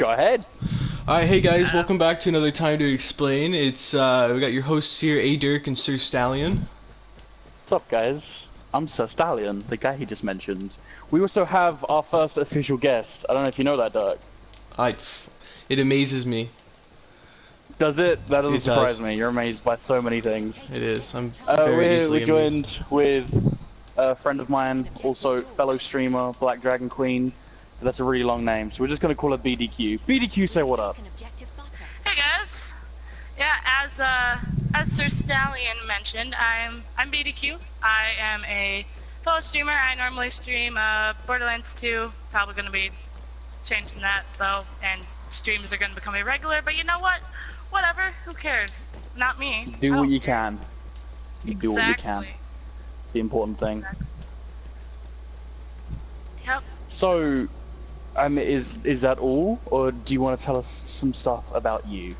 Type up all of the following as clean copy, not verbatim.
Go ahead. Alright, hey guys, welcome back to another Time to Explain. It's, we got your hosts here, A. Dirk and Sir Stallion. What's up, guys? I'm Sir Stallion, the guy he just mentioned. We also have our first official guest. I don't know if you know that, Dirk. It amazes me. Does it? That doesn't It surprise does. me. You're amazed by so many things. It is. I'm very We're easily joined amused. with a friend of mine, also fellow streamer, Black Dragon Queen. That's a really long name, so we're just gonna call her BDQ. BDQ, say what up. Hey guys. Yeah, as Sir Stallion mentioned, I'm BDQ. I am a fellow streamer. I normally stream Borderlands 2. Probably gonna be changing that though, and streams are gonna become irregular. But you know what? Whatever. Who cares? Not me. Do I what don't you care. can. You do what you can. Exactly. It's the important thing. Exactly. Yep. So, is that all, or do you want to tell us some stuff about you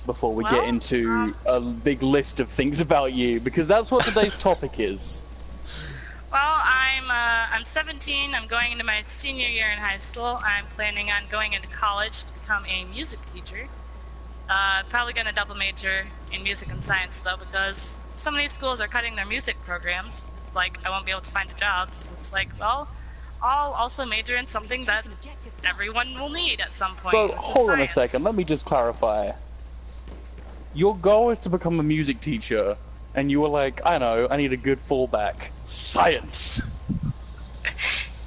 before we get Well, into a big list of things about you? Because that's what today's topic is. Well, I'm 17. I'm going into my senior year in high school. I'm planning on going into college to become a music teacher. Probably gonna double major in music and science though, because some of these schools are cutting their music programs. It's like I won't be able to find a job, so it's like, well, I'll also major in something that everyone will need at some point. So, which is hold on a science. second, let me just clarify. Your goal is to become a music teacher, and you were like, I know, I need a good fallback. Science!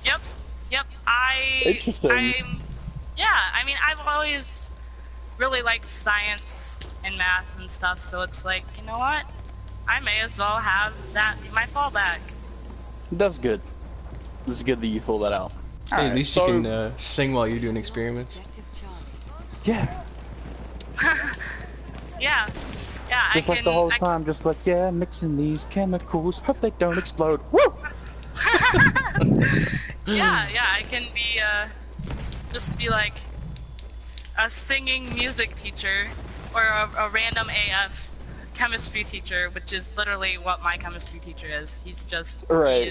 Yep. Interesting. Yeah, I mean, I've always really liked science and math and stuff, so it's like, you know what? I may as well have that be my fallback. That's good. This is good that you thought that out. Hey, at Alright, least so, you can sing while you're doing experiments. yeah, Yeah, just I like can, the whole I time, just like, yeah, mixing these chemicals, hope they don't explode. Woo! yeah, I can be, just be like a singing music teacher or a random AF chemistry teacher, which is literally what my chemistry teacher is. He's just, Right.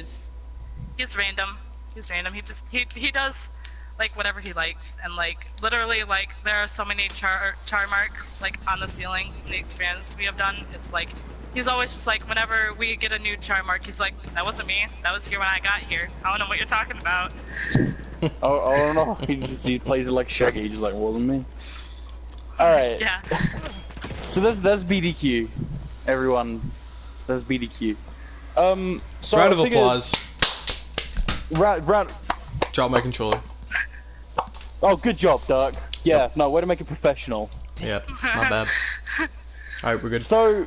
he's random. He's random. He does like whatever he likes, and like literally like there are so many char marks like on the ceiling in the experiments we have done. It's like he's always just like, whenever we get a new char mark, he's like, that wasn't me. That was here when I got here. I don't know what you're talking about. Oh, I don't know. He plays it like Shaggy. He's just like, wasn't me. All right. Yeah. So that's BDQ. Everyone, that's BDQ. So Round I of figured- applause. Round. Drop my controller. Oh, good job, Dirk. Yeah. No, way to make it professional. Yeah, my bad. Alright, we're good. So,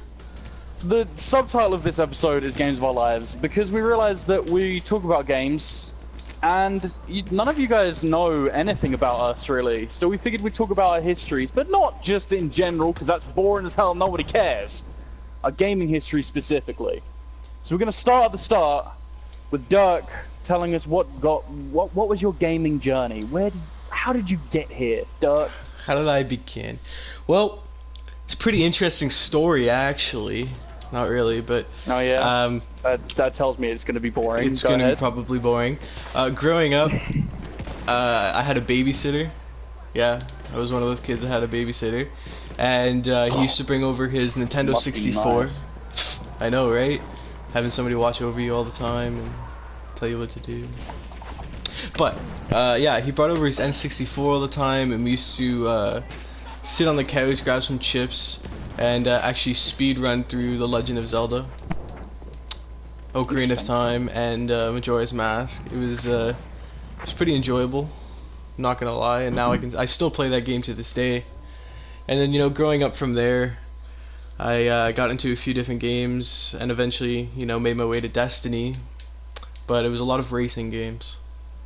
the subtitle of this episode is Games of Our Lives, because we realized that we talk about games, and none of you guys know anything about us, really. So we figured we'd talk about our histories, but not just in general, because that's boring as hell, nobody cares. Our gaming history specifically. So we're going to start at the start, with Dirk telling us what was your gaming journey? How did you get here, Dirk? How did I begin? Well, it's a pretty interesting story, actually. Not really, but Oh yeah, um, that tells me it's going to be boring. it's Go going to be ahead. probably boring. Growing up, I had a babysitter. Yeah, I was one of those kids that had a babysitter, and he used to bring over his Nintendo Must be 64. nice. I know, right? Having somebody watch over you all the time and tell you what to do. But yeah, he brought over his N64 all the time, and we used to sit on the couch, grab some chips, and actually speed run through The Legend of Zelda, Ocarina of Interesting. Time, and Majora's Mask. It was pretty enjoyable, not gonna lie. And now I still play that game to this day. And then, you know, growing up from there, I got into a few different games, and eventually, you know, made my way to Destiny. But it was a lot of racing games.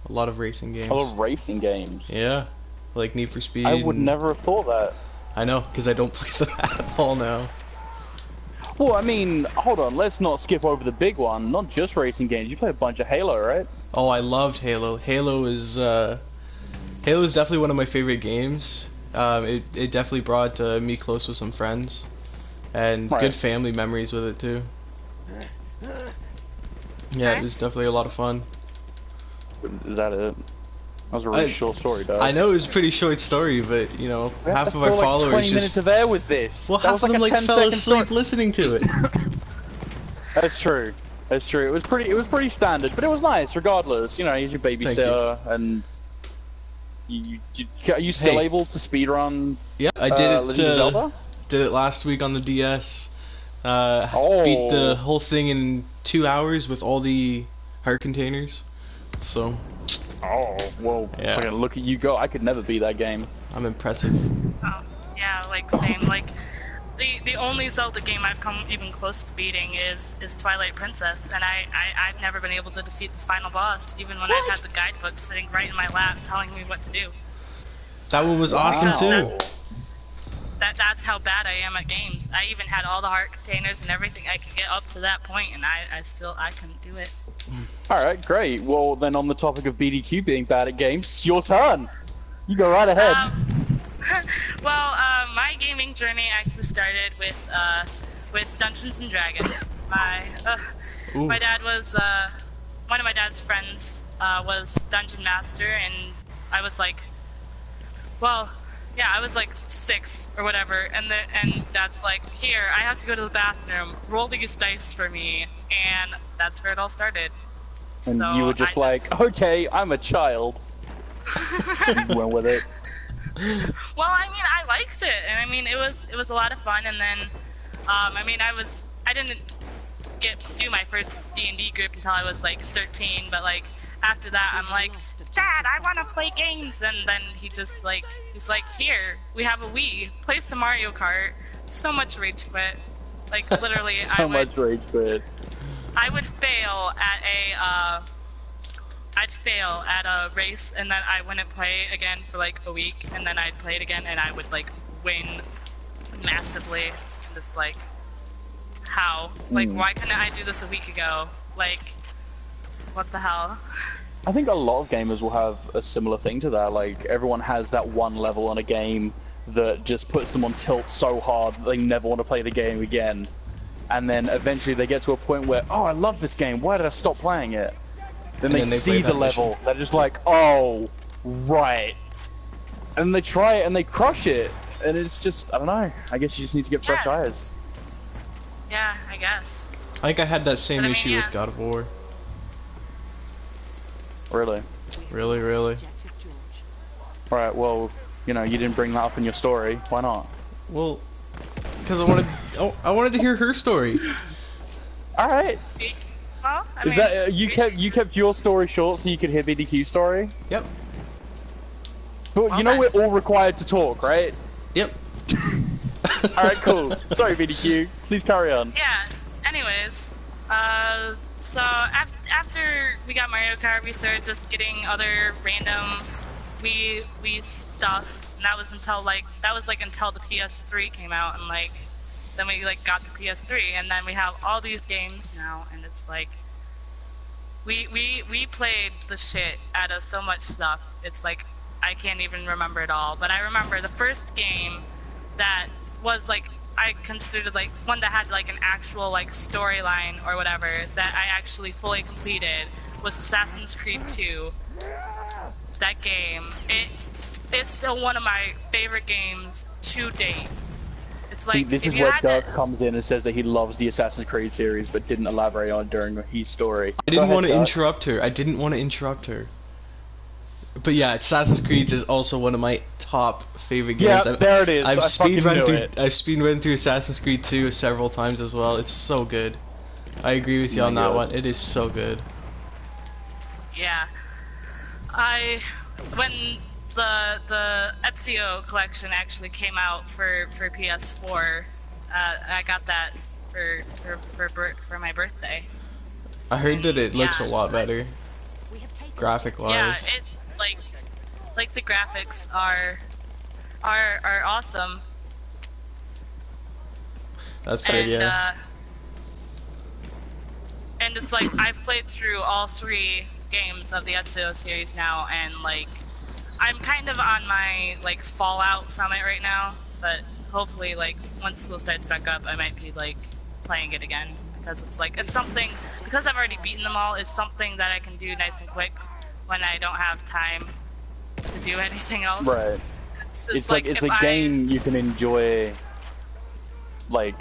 A lot of racing games. I love racing games. Yeah, like Need for Speed. I would and- never have thought that. I know, because I don't play them at all now. Well, I mean, hold on, let's not skip over the big one. Not just racing games. You play a bunch of Halo, right? Oh, I loved Halo. Halo is definitely one of my favorite games. It definitely brought me close with some friends, and Right. good family memories with it too. Yeah, it was Nice. definitely a lot of fun. Is that it? That was a really short story, though. I know it was a pretty short story, but you know, We have half to of our fill, like, followers 20 just minutes of air with this. well, that half was of them like a like 10 fell second asleep story. listening to it. That's true. That's true. It was pretty standard, but it was nice regardless. You know, you're your babysitter, and are you still Hey. able to speedrun? Yeah, I did it. Legend of Zelda? Did it last week on the DS. Beat Oh. the whole thing in 2 hours with all the heart containers. So Oh, well, Yeah. fucking look at you go. I could never beat that game. I'm impressive. Oh, yeah, like same. Like the only Zelda game I've come even close to beating is Twilight Princess, and I've never been able to defeat the final boss, even when I've had the guidebook sitting right in my lap telling me what to do. That one was awesome Wow. too. That's how bad I am at games. I even had all the heart containers and everything I could get up to that point, and I couldn't do it. Alright, great. Well, then on the topic of BDQ being bad at games, it's your turn. You go right ahead. My gaming journey actually started with Dungeons and Dragons. My dad was one of my dad's friends was Dungeon Master, and I was like, well, yeah, I was like 6 or whatever, and Dad's like, here, I have to go to the bathroom. Roll these dice for me, and that's where it all started. And so you were just okay, I'm a child. You went with it. Well, I mean, I liked it, and I mean, it was a lot of fun. And then, I mean, I didn't do my first D&D group until I was like 13. But like after that, I'm like, Dad, I want to play games. And then he's like, here, we have a Wii, play some Mario Kart. So much rage quit, like literally. Much rage quit. I would fail at I'd fail at a race, and then I wouldn't play again for like a week, and then I'd play it again, and I would like win massively. And it's like, how? Like, why couldn't I do this a week ago? Like, what the hell? I think a lot of gamers will have a similar thing to that. Like, everyone has that one level on a game that just puts them on tilt so hard that they never want to play the game again. And then eventually they get to a point where, oh, I love this game, why did I stop playing it? Then they see play the that level, mission. they're just like, oh, right. And they try it and they crush it. And it's just, I don't know, I guess you just need to get fresh Yeah. eyes. Yeah, I guess. I think I had that same But I mean, issue yeah. with God of War. Really? Really. Alright, well, you know, you didn't bring that up in your story, why not? Well, because I wanted to hear her story. Alright. See? Well, I Is mean, that, you kept your story short so you could hear BDQ's story? Yep. But Well you know then. we're all required to talk, right? Yep. Alright, cool. Sorry, BDQ. Please carry on. Yeah. Anyways, so after we got Mario Kart, we started just getting other random Wii stuff, and that was until until the PS3 came out, and like then we like got the PS3, and then we have all these games now, and it's like we played the shit out of so much stuff. It's like I can't even remember it all, but I remember the first game that was like I considered like one that had like an actual like storyline or whatever that I actually fully completed was Assassin's Creed 2. That game, it's still one of my favorite games to date. It's like See, this if is you where had Dirk to- comes in and says that he loves the Assassin's Creed series, but didn't elaborate on it during his story. I didn't want to interrupt. interrupt her. But yeah, Assassin's Creed is also one of my top favorite Yeah, games. there it is. I've I fucking speedrun knew through. it. I've speedrun through Assassin's Creed 2 several times as well. It's so good. I agree with you My on that God. one. It is so good. Yeah. When the Ezio collection actually came out for PS4, I got that for my birthday. I heard that it looks a Yeah. lot better, graphic wise. Yeah, it like the graphics are awesome. That's good. And Yeah. and it's like I've played through all 3 games of the Ezio series now, and like I'm kind of on my like fallout from it right now, but hopefully like once school starts back up I might be like playing it again, because it's something, because I've already beaten them all, it's something that I can do nice and quick when I don't have time to do anything else. Right. It's like it's a game you can enjoy, like,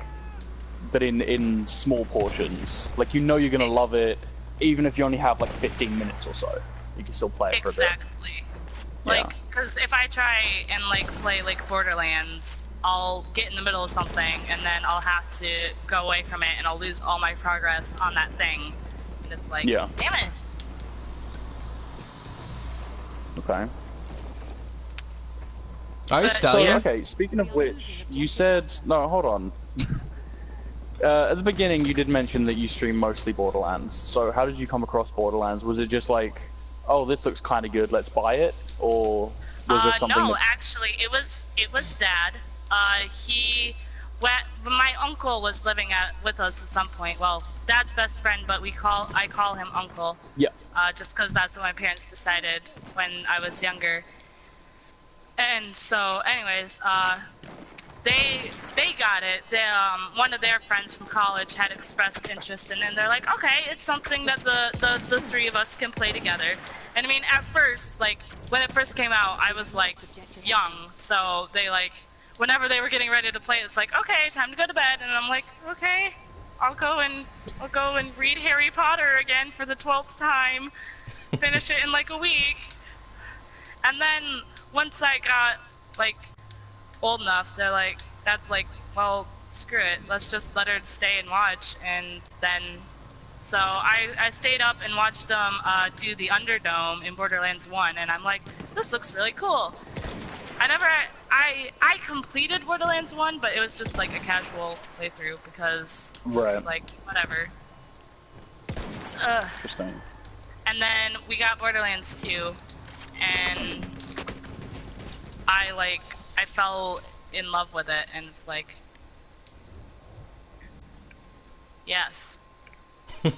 but in small portions. Like, you know you're gonna love it, even if you only have like 15 minutes or so. You can still play it for a bit. Exactly. Like, because if I try and like play like Borderlands, I'll get in the middle of something and then I'll have to go away from it and I'll lose all my progress on that thing. And it's like, damn it. Okay. Alright, But- Stallion. So, okay, speaking of which, you said... No, hold on. At the beginning, you did mention that you stream mostly Borderlands. So how did you come across Borderlands? Was it just like, oh, this looks kind of good, let's buy it? Or was there something No, that... actually, it was Dad. My uncle was living with us at some point. Well, Dad's best friend, but I call him Uncle. Yeah. Just because that's what my parents decided when I was younger. And so, anyways, they got it. One of their friends from college had expressed interest in it, and they're like, okay, it's something that the three of us can play together. And I mean, at first, like, when it first came out, I was like young, so they like, whenever they were getting ready to play, it's like, okay, time to go to bed, and I'm like, okay, I'll go and read Harry Potter again for the 12th time, finish it in like a week. And then once I got like old enough, they're like, that's like, well, screw it, let's just let her stay and watch. And then so I stayed up and watched them do the Underdome in Borderlands 1, and I'm like, this looks really cool. I completed Borderlands 1, but it was just like a casual playthrough because it's just like, whatever. Interesting. And then we got Borderlands 2, and I fell in love with it, and it's like, yes. I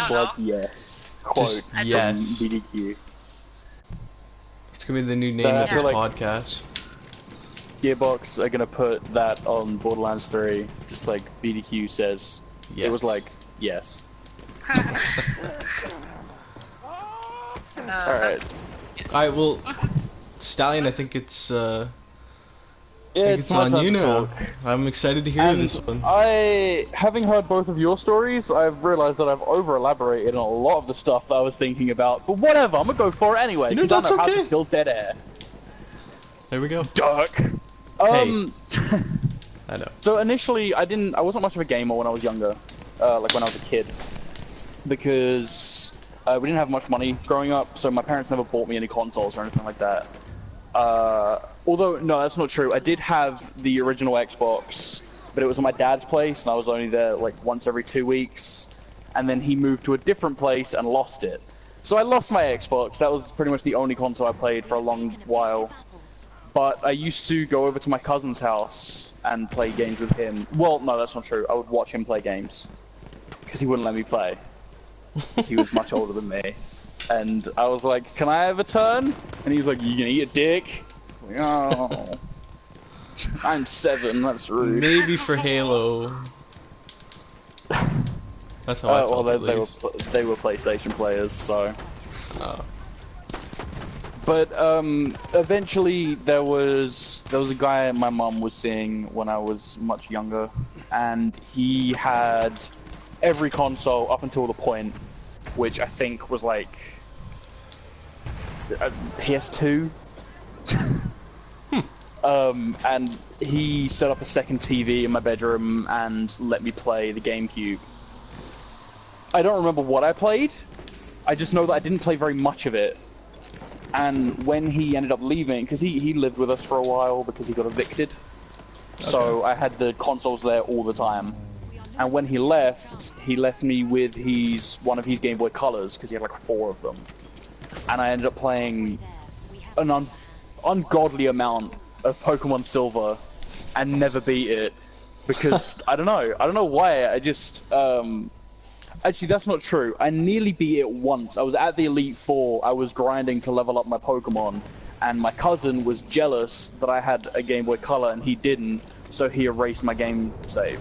don't know. Yes. Quote. yes. BDQ. It's gonna be the new name I of feel this like- podcast. Gearbox are gonna put that on Borderlands 3, just like BDQ says. Yes. It was like, yes. Alright. Alright, well, Stallion, I think it's Yeah, I think it's my on turn you to now. talk. I'm excited to hear And this one. having heard both of your stories, I've realized that I've over-elaborated on a lot of the stuff that I was thinking about. But whatever, I'm gonna go for it anyway, You know, because I that's know how okay. to fill dead air. There we go. Dirk. I know. So initially, I wasn't much of a gamer when I was younger, like when I was a kid, because we didn't have much money growing up, so my parents never bought me any consoles or anything like that. Although, no, that's not true. I did have the original Xbox, but it was at my dad's place, and I was only there like once every 2 weeks, and then he moved to a different place and lost it. So I lost my Xbox. That was pretty much the only console I played for a long while. But I used to go over to my cousin's house and play games with him. Well, no, that's not true. I would watch him play games, because he wouldn't let me play, because he was much older than me. And I was like, can I have a turn? And he was like, you can eat a dick? Like, oh. I'm 7, that's rude. Maybe for Halo. That's how I Well, felt, at least. they were PlayStation players, so... Oh. But eventually there was a guy my mum was seeing when I was much younger, and he had every console up until the point, which I think was like PS2. And he set up a second TV in my bedroom and let me play the GameCube. I don't remember what I played. I just know that I didn't play very much of it. And when he ended up leaving, because he lived with us for a while because he got evicted, so I had the consoles there all the time. And when he left me with one of his Game Boy Colors, because he had like 4 of them. And I ended up playing an ungodly amount of Pokemon Silver and never beat it, because I don't know why. I just actually, that's not true. I nearly beat it once. I was at the Elite Four. I was grinding to level up my Pokemon, and my cousin was jealous that I had a Game Boy Color and he didn't, so he erased my game save.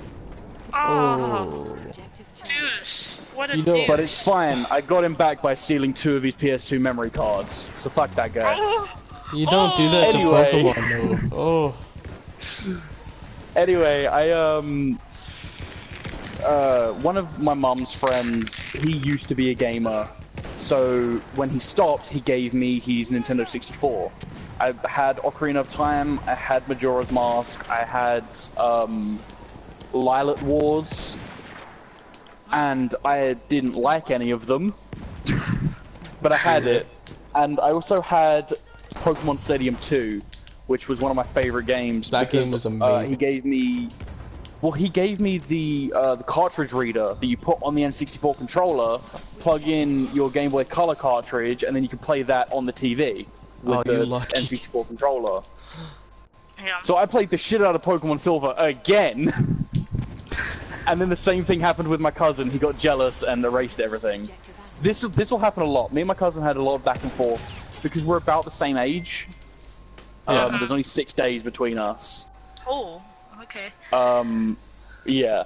Oh, dude, douche. What a You know, douche. But it's fine. I got him back by stealing 2 of his PS2 memory cards. So fuck that guy. Oh, You don't do that Anyway. to Pokemon, though. Oh. Anyway, one of my mom's friends, he used to be a gamer. So when he stopped, he gave me his Nintendo 64. I had Ocarina of Time, I had Majora's Mask, I had Lylat Wars, and I didn't like any of them, but I had it. And I also had Pokemon Stadium 2, which was one of my favorite games. That because, game was amazing. He gave me the cartridge reader that you put on the N64 controller, plug in your Game Boy Color cartridge, and then you can play that on the TV with the N64 controller. yeah. So I played the shit out of Pokemon Silver again. And then the same thing happened with my cousin. He got jealous and erased everything. This will happen a lot. Me and my cousin had a lot of back and forth because we're about the same age. Yeah. There's only 6 days between us. Oh, okay. Yeah.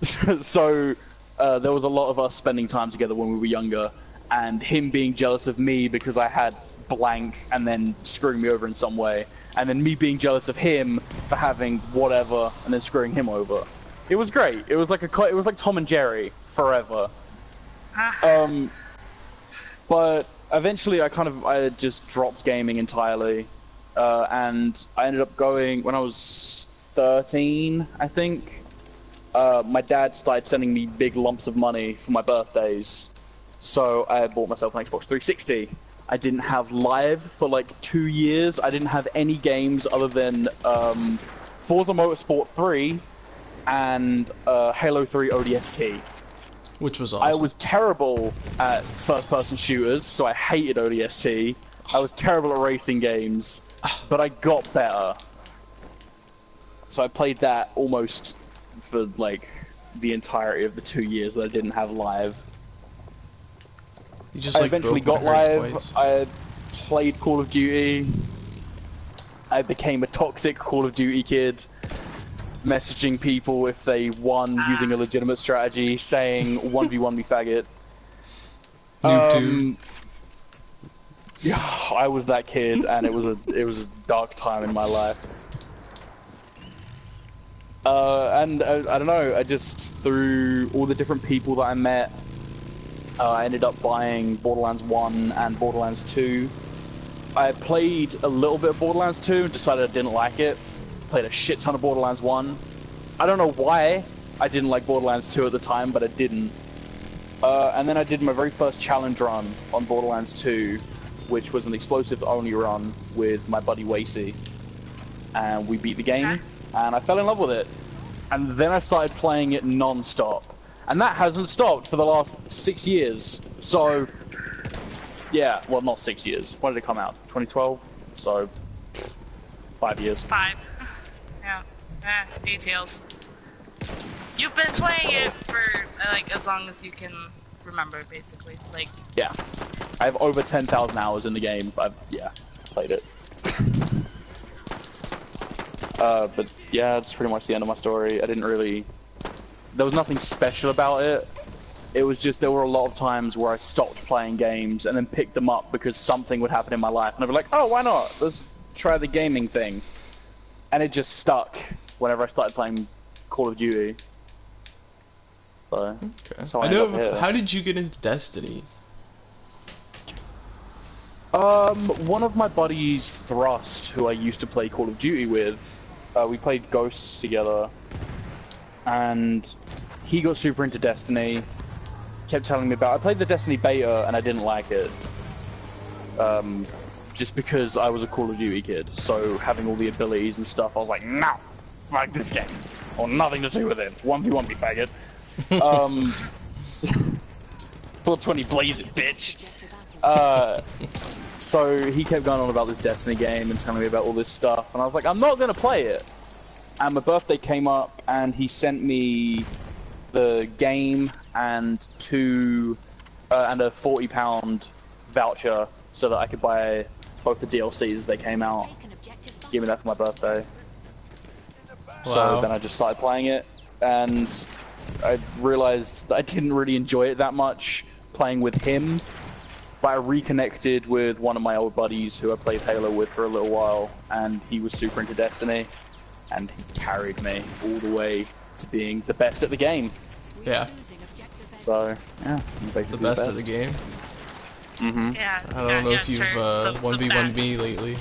So there was a lot of us spending time together when we were younger, and him being jealous of me because I had blank and then screwing me over in some way, and then me being jealous of him for having whatever and then screwing him over. It was great. It was like Tom and Jerry forever. But eventually I just dropped gaming entirely, and I ended up going when I was 13, I think. My dad started sending me big lumps of money for my birthdays, so I bought myself an Xbox 360. I didn't have Live for like 2 years. I didn't have any games other than Forza Motorsport 3 and Halo 3 ODST. Which was awesome. I was terrible at first-person shooters, so I hated ODST. I was terrible at racing games, but I got better. So I played that almost for like the entirety of the 2 years that I didn't have Live. You just, I like, eventually broke got my heart Live. twice. I played Call of Duty. I became a toxic Call of Duty kid, messaging people if they won using a legitimate strategy, saying 1v1 me faggot. Noob Yeah, I was that kid, and it was a dark time in my life. And I don't know, I just, through all the different people that I met, I ended up buying Borderlands 1 and Borderlands 2. I played a little bit of Borderlands 2 and decided I didn't like it. Played a shit ton of Borderlands 1. I don't know why I didn't like Borderlands 2 at the time, but I didn't. And then I did my very first challenge run on Borderlands 2, which was an explosives-only run with my buddy Wasey. And we beat the game, and I fell in love with it. And then I started playing it non-stop. And that hasn't stopped for the last 6 years. So, yeah, well, not 6 years. When did it come out? 2012? So, 5 years. 5. Yeah. Details. You've been playing it for like as long as you can remember, basically. Like. Yeah. I have over 10,000 hours in the game. I've, played it. But yeah, that's pretty much the end of my story. There was nothing special about it. It was just, there were a lot of times where I stopped playing games and then picked them up because something would happen in my life. And I'd be like, oh, why not? Let's try the gaming thing. And it just stuck whenever I started playing Call of Duty. So, that's how I ended up here. How did you get into Destiny? One of my buddies, Thrust, who I used to play Call of Duty with, we played Ghosts together, and he got super into Destiny, kept telling me about it. I played the Destiny beta, and I didn't like it. Just because I was a Call of Duty kid, so having all the abilities and stuff, I was like, no, fuck this game, or nothing to do with it, 1v1 me faggot. 420 blaze it, bitch. So he kept going on about this Destiny game and telling me about all this stuff, and I was like, I'm not gonna play it. And my birthday came up, and he sent me the game and and a £40 voucher so that I could buy both the DLCs as they came out. Give me that for my birthday. Wow. So then I just started playing it, and I realized that I didn't really enjoy it that much playing with him. But I reconnected with one of my old buddies who I played Halo with for a little while, and he was super into Destiny, and he carried me all the way to being the best at the game. Yeah. So, yeah, I'm The basically best of the game. Mm-hmm. Yeah. I don't know if you've sure. 1v1 me best. lately.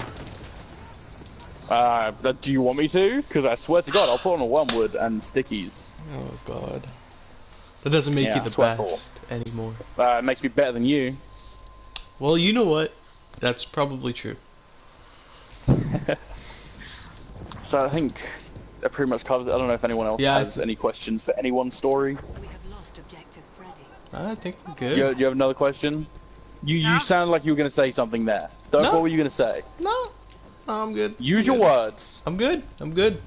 Do you want me to? Because I swear to God, I'll put on a wormwood and stickies. Oh god. That doesn't make Yeah, you the that's what I best anymore. It makes me better than you. Well, you know what? That's probably true. So I think that pretty much covers it. I don't know if anyone else Yeah, has any questions for anyone's story. We have lost objective Freddy. I think we're good. You have another question? You No. sound like you were going to say something there. Doug, No. what were you going to say? No, I'm good. Use I'm your good. words. I'm good. I'm good.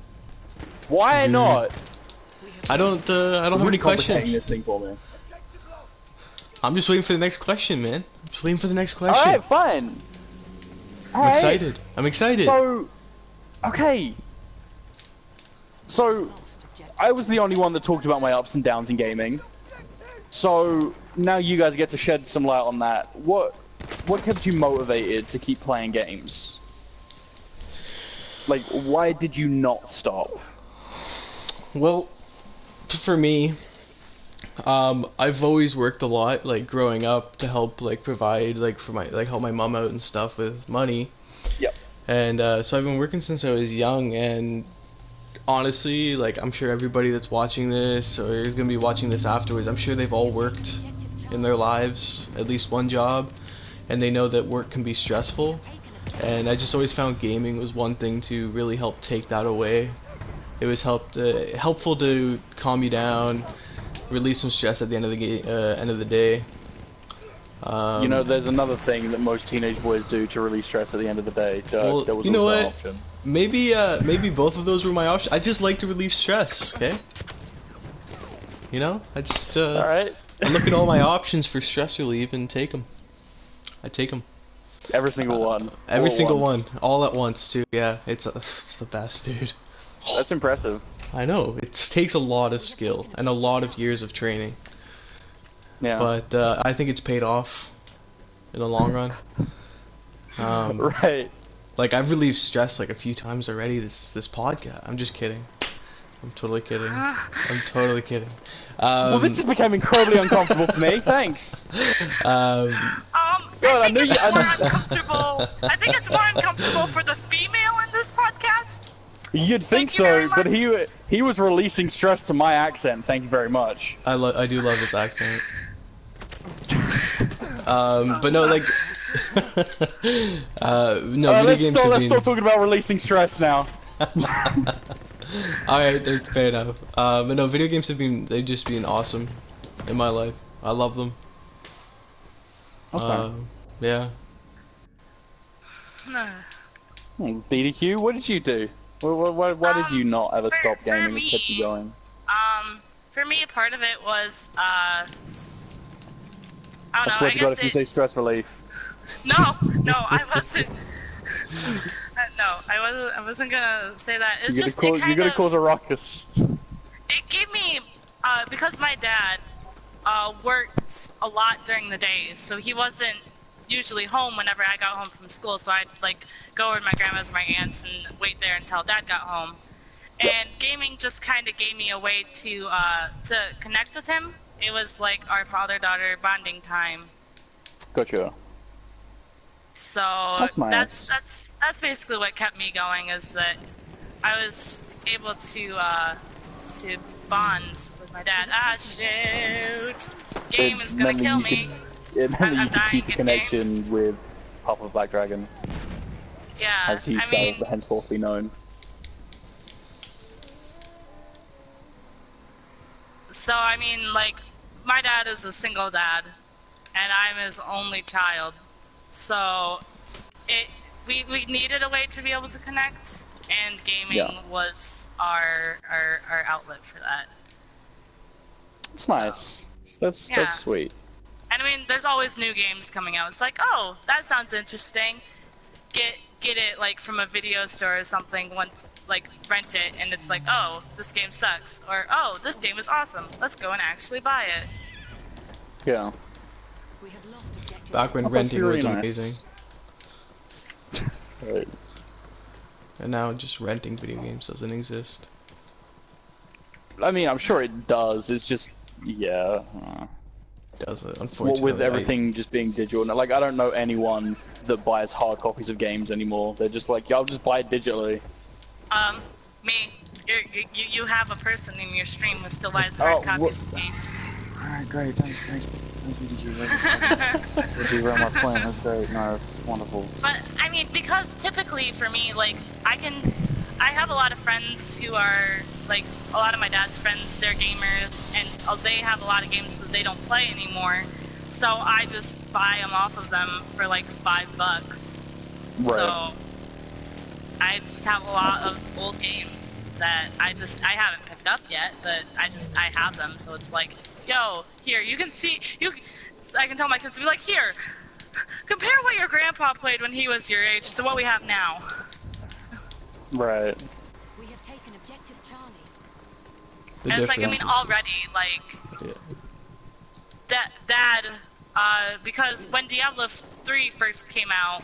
Why not? I don't have any Really complicating questions. this thing for me. I'm just waiting for the next question, man. I'm just waiting for the next question. Alright, fine. I'm excited. I'm excited. So, okay. So, Lost objective. I was the only one that talked about my ups and downs in gaming. So, now you guys get to shed some light on that. What kept you motivated to keep playing games? Like, why did you not stop? Well, for me, I've always worked a lot, like growing up, to help like provide like for my help my mom out and stuff with money. Yep. And so I've been working since I was young, and honestly, like I'm sure everybody that's watching this or is gonna be watching this afterwards, I'm sure they've all worked in their lives at least one job, and they know that work can be stressful. And I just always found gaming was one thing to really help take that away. It was helpful to calm you down, relieve some stress at the end of the day. You know, there's another thing that most teenage boys do to release stress at the end of the day. Well, There was you know also an what? option. Maybe both of those were my options. I just like to relieve stress. Okay. You know, I just Alright. I look at all my options for stress relief and take them. I take them. Every single one. Every All at single once. one, all at once too. Yeah, it's the best, dude. That's impressive. I know it takes a lot of skill and a lot of years of training, Yeah. but I think it's paid off in the long run. Right. Like I've relieved stress like a few times already. This podcast. I'm just kidding. I'm totally kidding. I'm totally kidding. Well, this has become incredibly uncomfortable for me. Thanks. Um, God, I I think knew it's you- more uncomfortable. I think it's more uncomfortable for the female in this podcast. You'd think Thank you very so, but much. he was releasing stress to my accent. Thank you very much. I do love his accent. But no, like, no, video let's games stop. have Let's been. stop talking about releasing stress now. Alright, that's fair enough. But no, video games they've just been awesome in my life. I love them. Okay. Yeah. BDQ, what did you do? Why did you not ever for- stop for gaming and kept you me- going? For me, a part of it was, I I don't know, swear I to God, guess if you say stress relief. no, I wasn't. No, I wasn't gonna say that. It's just, it You're kind gonna of, cause a ruckus. it gave me, because my dad, worked a lot during the days, so he wasn't usually home whenever I got home from school, so I'd, like, go over to my grandma's or my aunt's and wait there until dad got home. And gaming just kind of gave me a way to connect with him. It was like our father-daughter bonding time. Gotcha. So That's nice. that's basically what kept me going, is that I was able to bond with my dad. Ah, shoot! Game is gonna kill me. It meant that I'm you could dying keep a in game. connection with Papa Black Dragon, Yeah, as he I shall mean, henceforth be known. so I mean, like, my dad is a single dad, and I'm his only child. So we needed a way to be able to connect, and gaming Yeah. was our outlet for that. It's nice. That's Yeah. sweet. And I mean, there's always new games coming out. It's like, oh, that sounds interesting. Get get it like from a video store or something, once like rent it, and it's like, oh, this game sucks, or oh, this game is awesome. Let's go and actually buy it. Yeah. We have lost objective. Back when That's renting really was nice. amazing, Right. and now just renting video games doesn't exist. I mean, I'm sure it does. It's just, yeah. Does it? Well, Unfortunately, with everything just being digital, like I don't know anyone that buys hard copies of games anymore. They're just like, yeah, I'll just buy it digitally. Me. You have a person in your stream who still buys hard copies of games. Alright, great. Thanks, We'll be around my plan. That's great. No, that's wonderful. But I mean, because typically for me, like I have a lot of friends who are like a lot of my dad's friends. They're gamers, and they have a lot of games that they don't play anymore. So I just buy them off of them for like $5. Right. So I just have a lot of old games that I haven't picked up yet, but I have them. So it's like, yo, here you can see I can tell my kids to be like, here, compare what your grandpa played when he was your age to what we have now. Right. We have taken objective Charlie. The And it's like, I mean, difference- already, like, yeah. Dad, because when Diablo 3 first came out,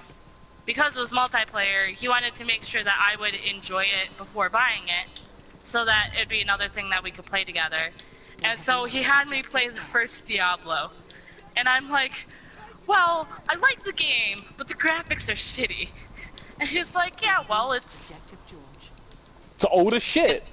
because it was multiplayer, he wanted to make sure that I would enjoy it before buying it, so that it'd be another thing that we could play together. And so he had me play the first Diablo. And I'm like, well, I like the game, but the graphics are shitty. And he's like, yeah, well, it's Objective George. It's old as shit.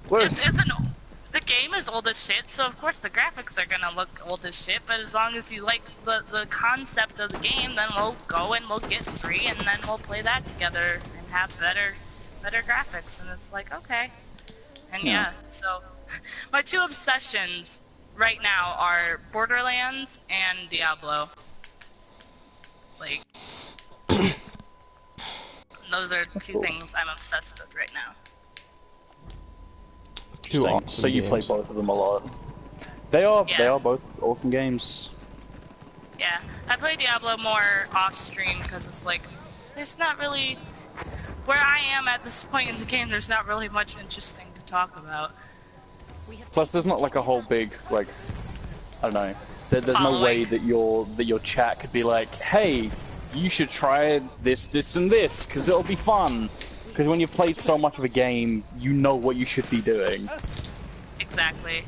the game is old as shit, so of course the graphics are gonna look old as shit, but as long as you like the concept of the game, then we'll go and we'll get 3, and then we'll play that together and have better graphics. And it's like, okay. And yeah, so my 2 obsessions right now are Borderlands and Diablo. Like, those are 2 things I'm obsessed with right now. Two awesome So you play games. both of them a lot. They are Yeah. both awesome games. Yeah, I play Diablo more off stream because it's like, there's not really, where I am at this point in the game, there's not really much interesting to talk about. We have Plus, there's not like a whole big like, I don't know. There's no way Following. that your chat could be like, hey, you should try this, this, and this, because it'll be fun. Because when you've played so much of a game, you know what you should be doing. Exactly.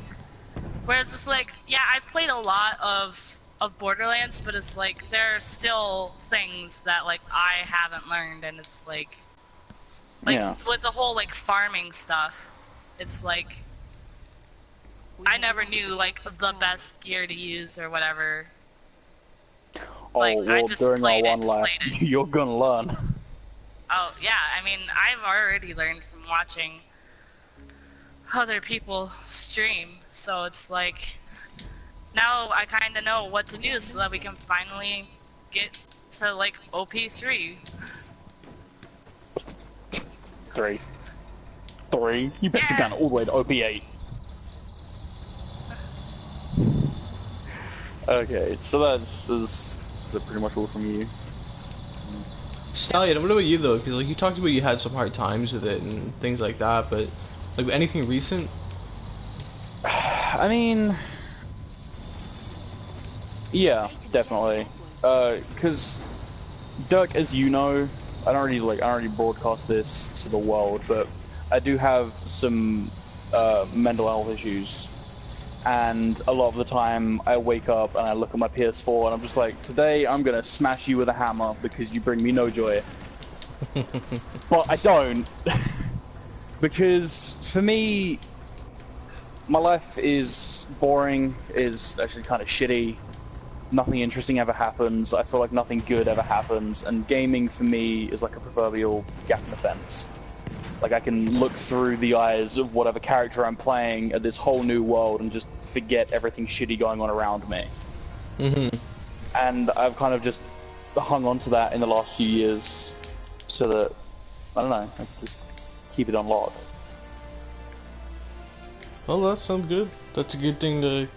Whereas it's like, yeah, I've played a lot of Borderlands, but it's like, there are still things that like I haven't learned, and it's like Yeah. with the whole like farming stuff, it's like, we I have never lost knew like objective the Charlie. best gear to use or whatever. Oh, Like, I well, just during our played it one to life, play it. you're gonna learn. Oh yeah, I mean, I've already learned from watching other people stream, so it's like, now I kind of know what to do so that we can finally get to like OP3. 3. You bet you're Yeah. going all the way to OP8. Okay, so that's is that pretty much all from you? Stallion, what about you though? Because like you talked about you had some hard times with it and things like that, but like anything recent? I mean, yeah, definitely. Because Dirk, as you know, I don't really broadcast this to the world, but I do have some mental health issues, and a lot of the time I wake up and I look at my PS4 and I'm just like, today I'm gonna smash you with a hammer because you bring me no joy. But I don't, because for me, my life is boring, is actually kind of shitty. Nothing interesting ever happens. I feel like nothing good ever happens, and gaming for me is like a proverbial gap in the fence. Like I can look through the eyes of whatever character I'm playing at this whole new world and just forget everything shitty going on around me. Mm-hmm. And I've kind of just hung on to that in the last few years, so that, I don't know, I just keep it on lock. Well, that sounds good. That's a good thing to,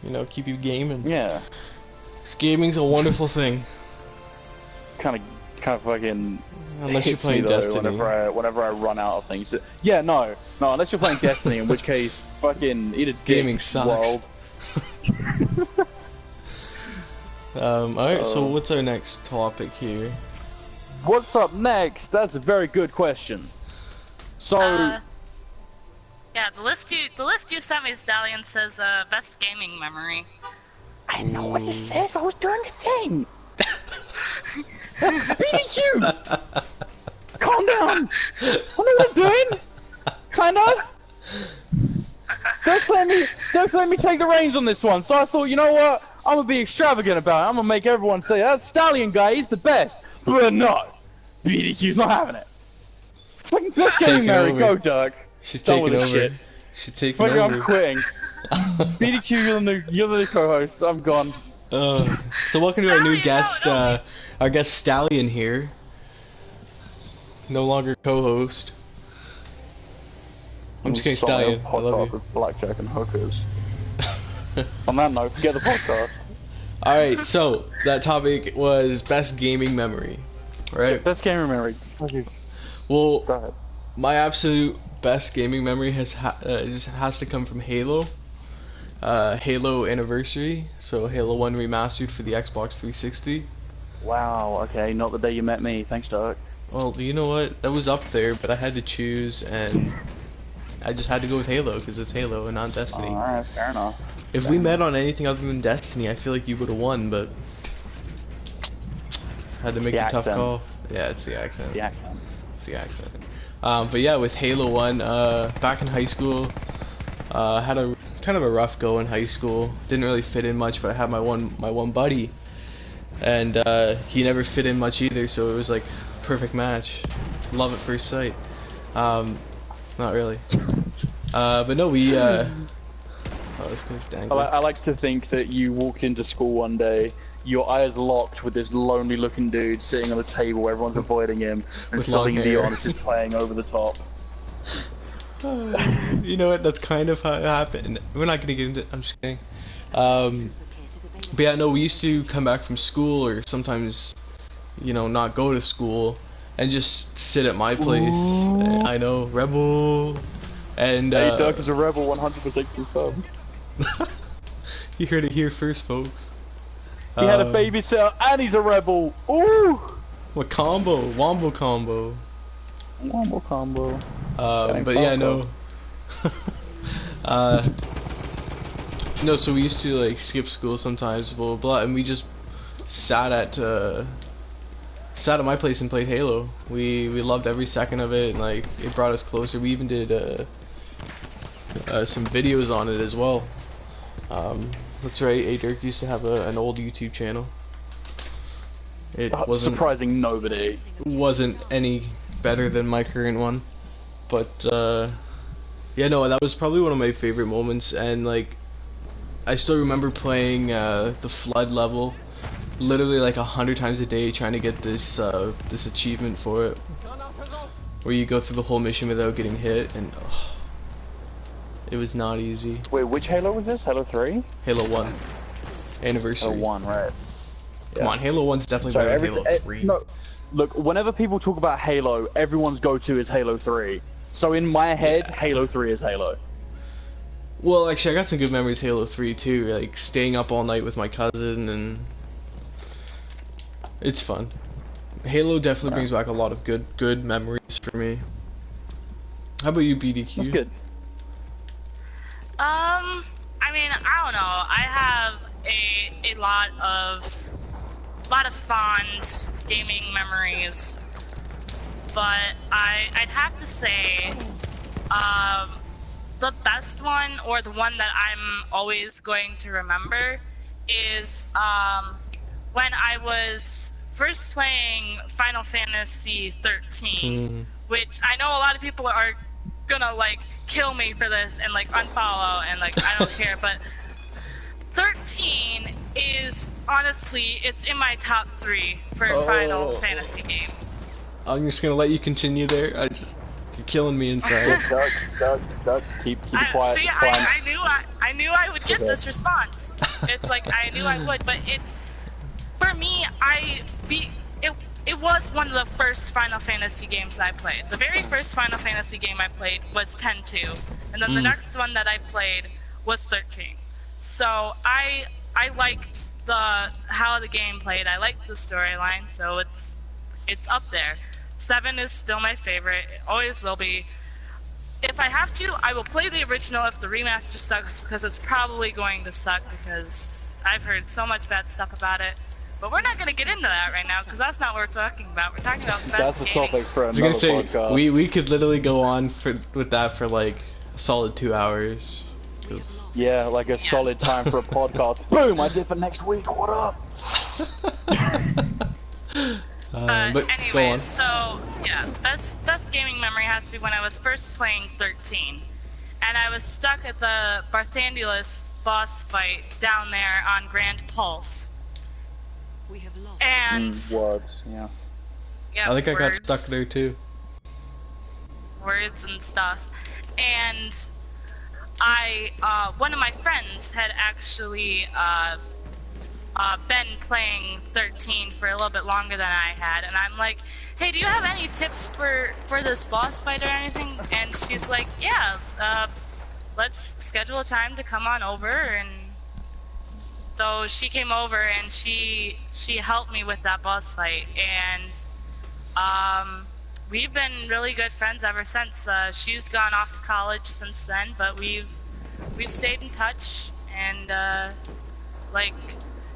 you know, keep you gaming. Yeah. 'Cause gaming's a wonderful thing. Kind of fucking Unless you're hits me playing though Destiny. whenever I run out of things. Yeah, no, unless you're playing Destiny, in which case, fucking eat a dick, Gaming sucks. world. Alright, so what's our next topic here? What's up next? That's a very good question. So, Yeah, the list you sent me, Stallion, says best gaming memory. I know what it says. I was doing the thing. BDQ! Calm down. I know what I'm doing. Kinda. Don't let me take the reins on this one. So I thought, you know what? I'm gonna be extravagant about it. I'm gonna make everyone say that Stallion guy, he's the best. But no, BDQ's not having it. Fucking best Taking gaming memory. over. Go, Doug. She's Done taking with over. this shit. She's taking Fuck, over. I'm quitting. BDQ, you're the new co-host. I'm gone. So welcome to our new Stallion, guest, no. our guest Stallion here. No longer co-host. I'm just kidding, Stallion. I love you. With blackjack and hookers. On that note, get the podcast. Alright, so that topic was best gaming memory, right? Best gaming memory. Well, Go ahead. my absolute best gaming memory just has to come from Halo. Halo Anniversary, so Halo 1 Remastered for the Xbox 360. Wow. Okay, not the day you met me. Thanks, Doug. Well, you know what? That was up there, but I had to choose, and I just had to go with Halo because it's Halo and not Destiny. Alright, fair enough. If we met on anything other than Destiny, I feel like you would have won, but had to make the a tough accent. call. Yeah, it's the accent. It's the accent. It's the accent. But yeah, with Halo 1, back in high school, had a kind of a rough go in high school. Didn't really fit in much, but I had my one buddy, and he never fit in much either. So it was like perfect match, love at first sight. Not really. But no, we. Oh, this guy's dangling. I like to think that you walked into school one day, your eyes locked with this lonely looking dude sitting on a table, everyone's avoiding him, and With long Celine hair. Dion is just playing over the top. You know what? That's kind of how it happened. We're not gonna get into. I'm just kidding. But yeah, no, we used to come back from school, or sometimes, you know, not go to school and just sit at my place. Ooh. I know, rebel. And Hey, Doug is a rebel, 100% confirmed. you heard it here first, folks. He had a babysitter and he's a rebel. Ooh! What combo? Wombo combo. Wombo combo. But yeah, no. No, so we used to like skip school sometimes, blah blah blah, and we just sat at my place and played Halo. We loved every second of it, and like it brought us closer. We even did some videos on it as well. That's right. A Dirk used to have an old YouTube channel. It Surprising nobody. wasn't any better than my current one, but yeah, no, that was probably one of my favorite moments. And like I still remember playing the Flood level literally like 100 times a day, trying to get this this achievement for it, where you go through the whole mission without getting hit, and it was not easy. Wait, which Halo was this? Halo 3? Halo 1 Anniversary. Halo 1, right. Come on, Halo 1's definitely Sorry, better than Halo 3. No, look, whenever people talk about Halo, everyone's go-to is Halo 3. So in my head, Halo 3 is Halo. Well, actually, I got some good memories of Halo 3 too, like staying up all night with my cousin, and it's fun. Halo definitely brings back a lot of good memories for me. How about you, BDQ? That's good. I mean, I don't know. I have a lot of fond gaming memories, but I'd have to say, the best one, or the one that I'm always going to remember, is when I was first playing Final Fantasy 13, which I know a lot of people are gonna like kill me for this and like unfollow and like I don't care, but 13 is honestly, it's in my top 3 for Final Fantasy games. I'm just gonna let you continue there. You're killing me inside. Doug, keep quiet. See, it's fine. I knew I would get this response. It's like I knew I would, but for me, it it was one of the first Final Fantasy games I played. The very first Final Fantasy game I played was 10-2, and then the next one that I played was 13. So I liked how the game played. I liked the storyline, so it's up there. 7 is still my favorite. It always will be. If I have to, I will play the original if the remaster sucks, because it's probably going to suck because I've heard so much bad stuff about it. But we're not going to get into that right now, because that's not what we're talking about. We're talking about best That's a gaming. topic for I was another gonna say podcast. we could literally go on with that for like a solid 2 hours. We have 'Cause- lost. Yeah, like a solid time for a podcast. Boom! I did for next week. What up? but go Anyway, on. so yeah, best gaming memory has to be when I was first playing 13, and I was stuck at the Barthandelus boss fight down there on Grand Pulse, We have lost. and Words. Yeah. yeah, I think I got stuck words. there too. Words and stuff, and one of my friends had actually been playing 13 for a little bit longer than I had, and I'm like, hey, do you have any tips for this boss fight or anything? And she's like, yeah, let's schedule a time to come on over. And so she came over and she helped me with that boss fight, and we've been really good friends ever since. She's gone off to college since then, but we've stayed in touch, and like,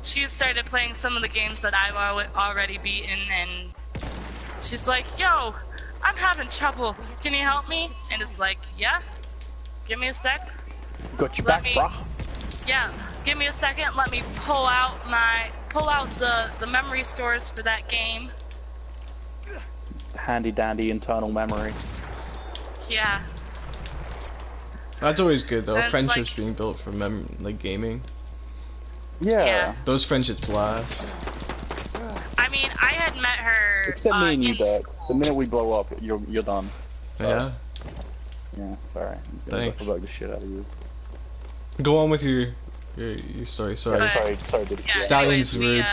she started playing some of the games that I've already beaten, and she's like, yo, I'm having trouble, can you help me? And it's like, yeah, give me a sec. Got your Let back, me- bruh. Yeah, give me a second, let me pull out the memory stores for that game. Handy dandy internal memory. Yeah, That's always good though. And it's Friendships like- being built from like gaming. Yeah. Those friendships last. I mean, I had met her Except me and you, in Dirk. school. The minute we blow up, you're done. Sorry. Yeah. Yeah, it's alright. I'm gonna Thanks. bug the shit out of you. Go on with your story. Sorry. But- Sorry, dude. Yeah, Stallion's anyways,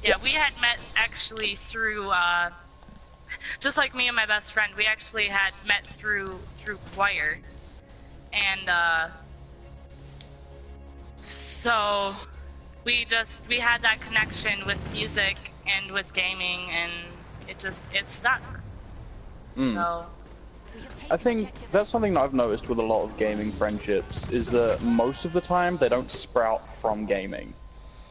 rude. we had met actually through, just like me and my best friend, we actually had met through choir, and so we had that connection with music and with gaming, and it stuck. Mm. So We have taken I think objective that's something that I've noticed with a lot of gaming friendships is that most of the time they don't sprout from gaming.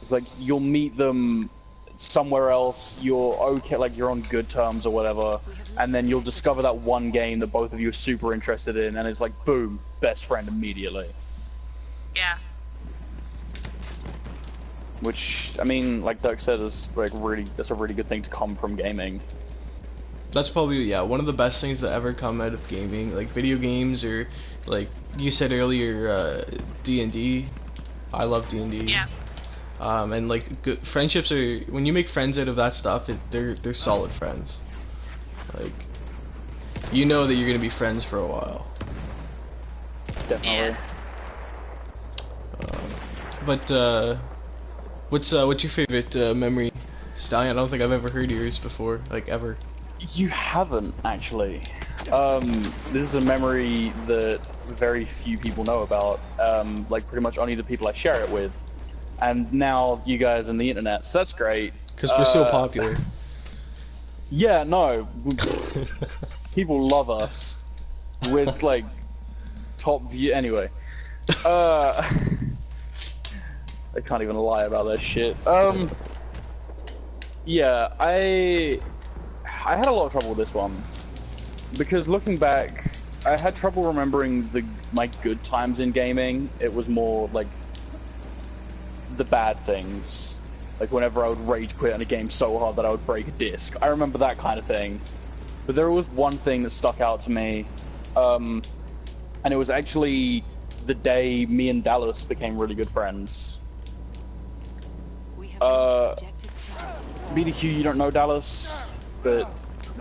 It's like you'll meet them somewhere else, you're okay, like you're on good terms or whatever, and then you'll discover that one game that both of you are super interested in, and it's like boom, best friend immediately. yeah, Which, I mean, like Dirk said, is like that's a really good thing to come from gaming. That's probably one of the best things that ever come out of gaming, like video games or like you said earlier, D&D. I love D&D. yeah, And like good friendships are when you make friends out of that stuff, they're solid friends. Like you know that you're gonna be friends for a while. Definitely. yeah. But what's your favorite memory, Stallion? I don't think I've ever heard yours before, like ever. You haven't, actually. This is a memory that very few people know about. Like, pretty much only the people I share it with. And now you guys on the internet, so that's great. Because we're so popular. Yeah, no. People love us. With, like, top view. Anyway. I can't even lie about that shit. Yeah, I had a lot of trouble with this one because looking back, I had trouble remembering my good times in gaming. It was more like the bad things, like whenever I would rage quit on a game so hard that I would break a disc. I remember that kind of thing. But there was one thing that stuck out to me, and it was actually the day me and Dallas became really good friends. We have lost objective Charlie. BDQ, you don't know Dallas, but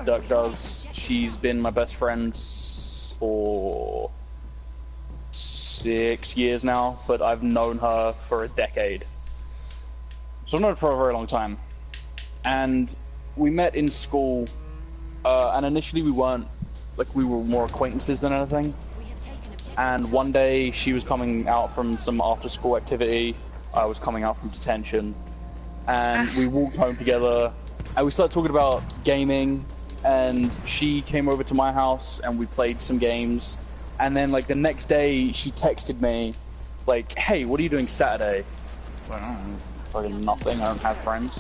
Dirk does. She's been my best friend for 6 years now, but I've known her for a decade. So I've known her for a very long time. And we met in school, and initially we weren't, like, we were more acquaintances than anything. And one day she was coming out from some after-school activity, I was coming out from detention, and we walked home together, and we started talking about gaming, and she came over to my house, and we played some games, and then, like, the next day, she texted me, like, hey, what are you doing Saturday? I don't know, fucking nothing, I don't have friends.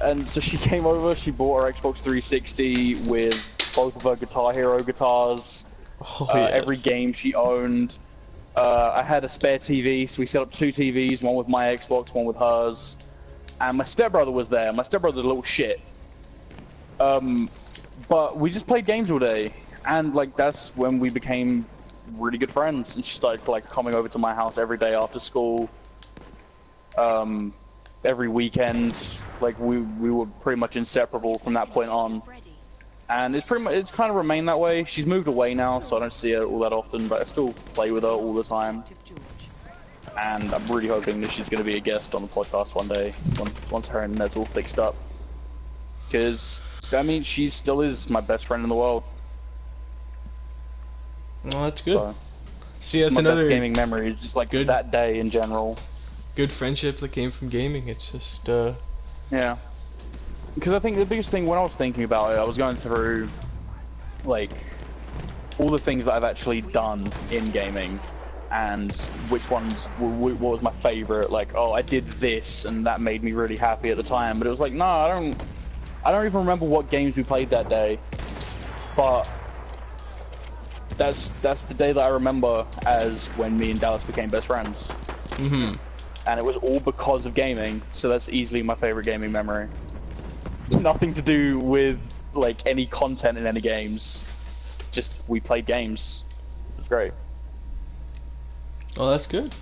And so she came over, she bought her Xbox 360 with both of her Guitar Hero guitars, Yes. every game she owned. I had a spare TV, so we set up 2 TVs, one with my Xbox, one with hers. And my stepbrother was there. My stepbrother's a little shit. But we just played games all day. And, like, that's when we became really good friends. And she started, like, coming over to my house every day after school. Every weekend. Like, we were pretty much inseparable from that point on. And it's kind of remained that way. She's moved away now, so I don't see her all that often, but I still play with her all the time. And I'm really hoping that she's going to be a guest on the podcast one day, once her internet's all fixed up. Because, I mean, she still is my best friend in the world. Well, that's good. So, See, it's that's my another best gaming memory, it's just like good- that day in general. good friendship that came from gaming. It's just, Yeah. Because I think the biggest thing, when I was thinking about it, I was going through, like, all the things that I've actually done in gaming, and which ones, what was my favorite, like, oh, I did this, and that made me really happy at the time, but it was like, no, I don't even remember what games we played that day, but that's the day that I remember as when me and Dallas became best friends. mm-hmm. And it was all because of gaming, so that's easily my favorite gaming memory. Nothing to do with, like, any content in any games. Just, we played games. It was great. Well, that's good.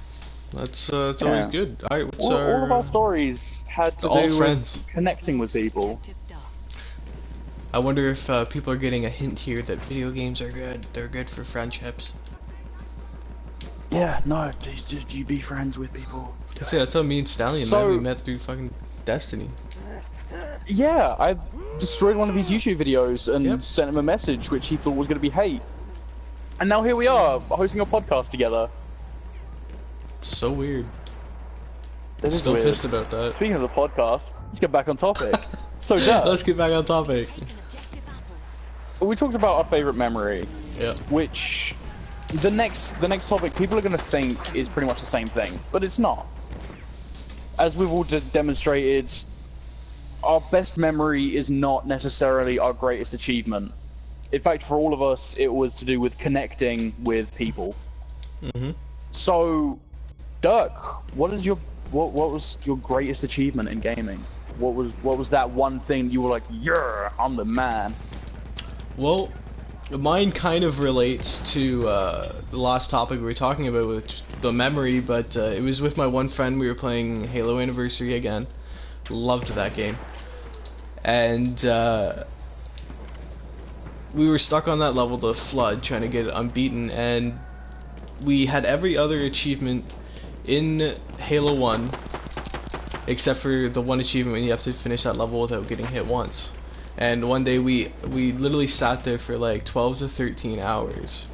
That's always good. Alright, what's All of our stories had to all do friends. with connecting with people. I wonder if people are getting a hint here that video games are good. They're good for friendships. Yeah, no, did you be friends with people? See, that's how me and Stallion So- met. We met through fucking Destiny. Yeah, I destroyed one of his YouTube videos and Yep. sent him a message which he thought was going to be hate. And now here we are, hosting a podcast together. So weird. That is Still weird. pissed about that. Speaking of the podcast, let's get back on topic. So, Dad, Let's get back on topic. we talked about our favorite memory, Yeah. which the next topic people are going to think is pretty much the same thing, but it's not. As we've all demonstrated, our best memory is not necessarily our greatest achievement. In fact, for all of us, it was to do with connecting with people. Mm-hmm. So, Dirk, what was your greatest achievement in gaming? What was that one thing you were like, yeah, I'm the man? Well, mine kind of relates to the last topic we were talking about with the memory, but it was with my one friend. We were playing Halo Anniversary again. Loved that game. And we were stuck on that level, the Flood, trying to get unbeaten, and we had every other achievement in Halo 1 except for the one achievement when you have to finish that level without getting hit once. And one day we literally sat there for like 12 to 13 hours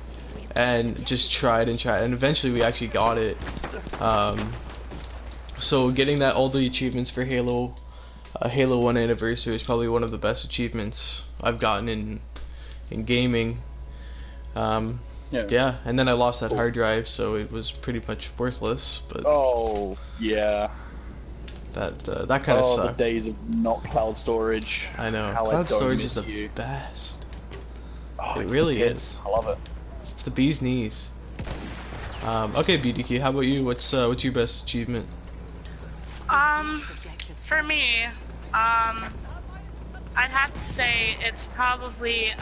and just tried, and eventually we actually got it. So getting all the achievements for Halo 1 Anniversary is probably one of the best achievements I've gotten in gaming. Yeah, and then I lost that hard drive, so it was pretty much worthless. But oh yeah, that kind of the sucked. days of not cloud storage. I know. How I Cloud don't storage miss is the you. best. Oh, It it's really the tits. is. I love it. It's the bee's knees. Okay, BDK, how about you? What's your best achievement? For me, I'd have to say it's probably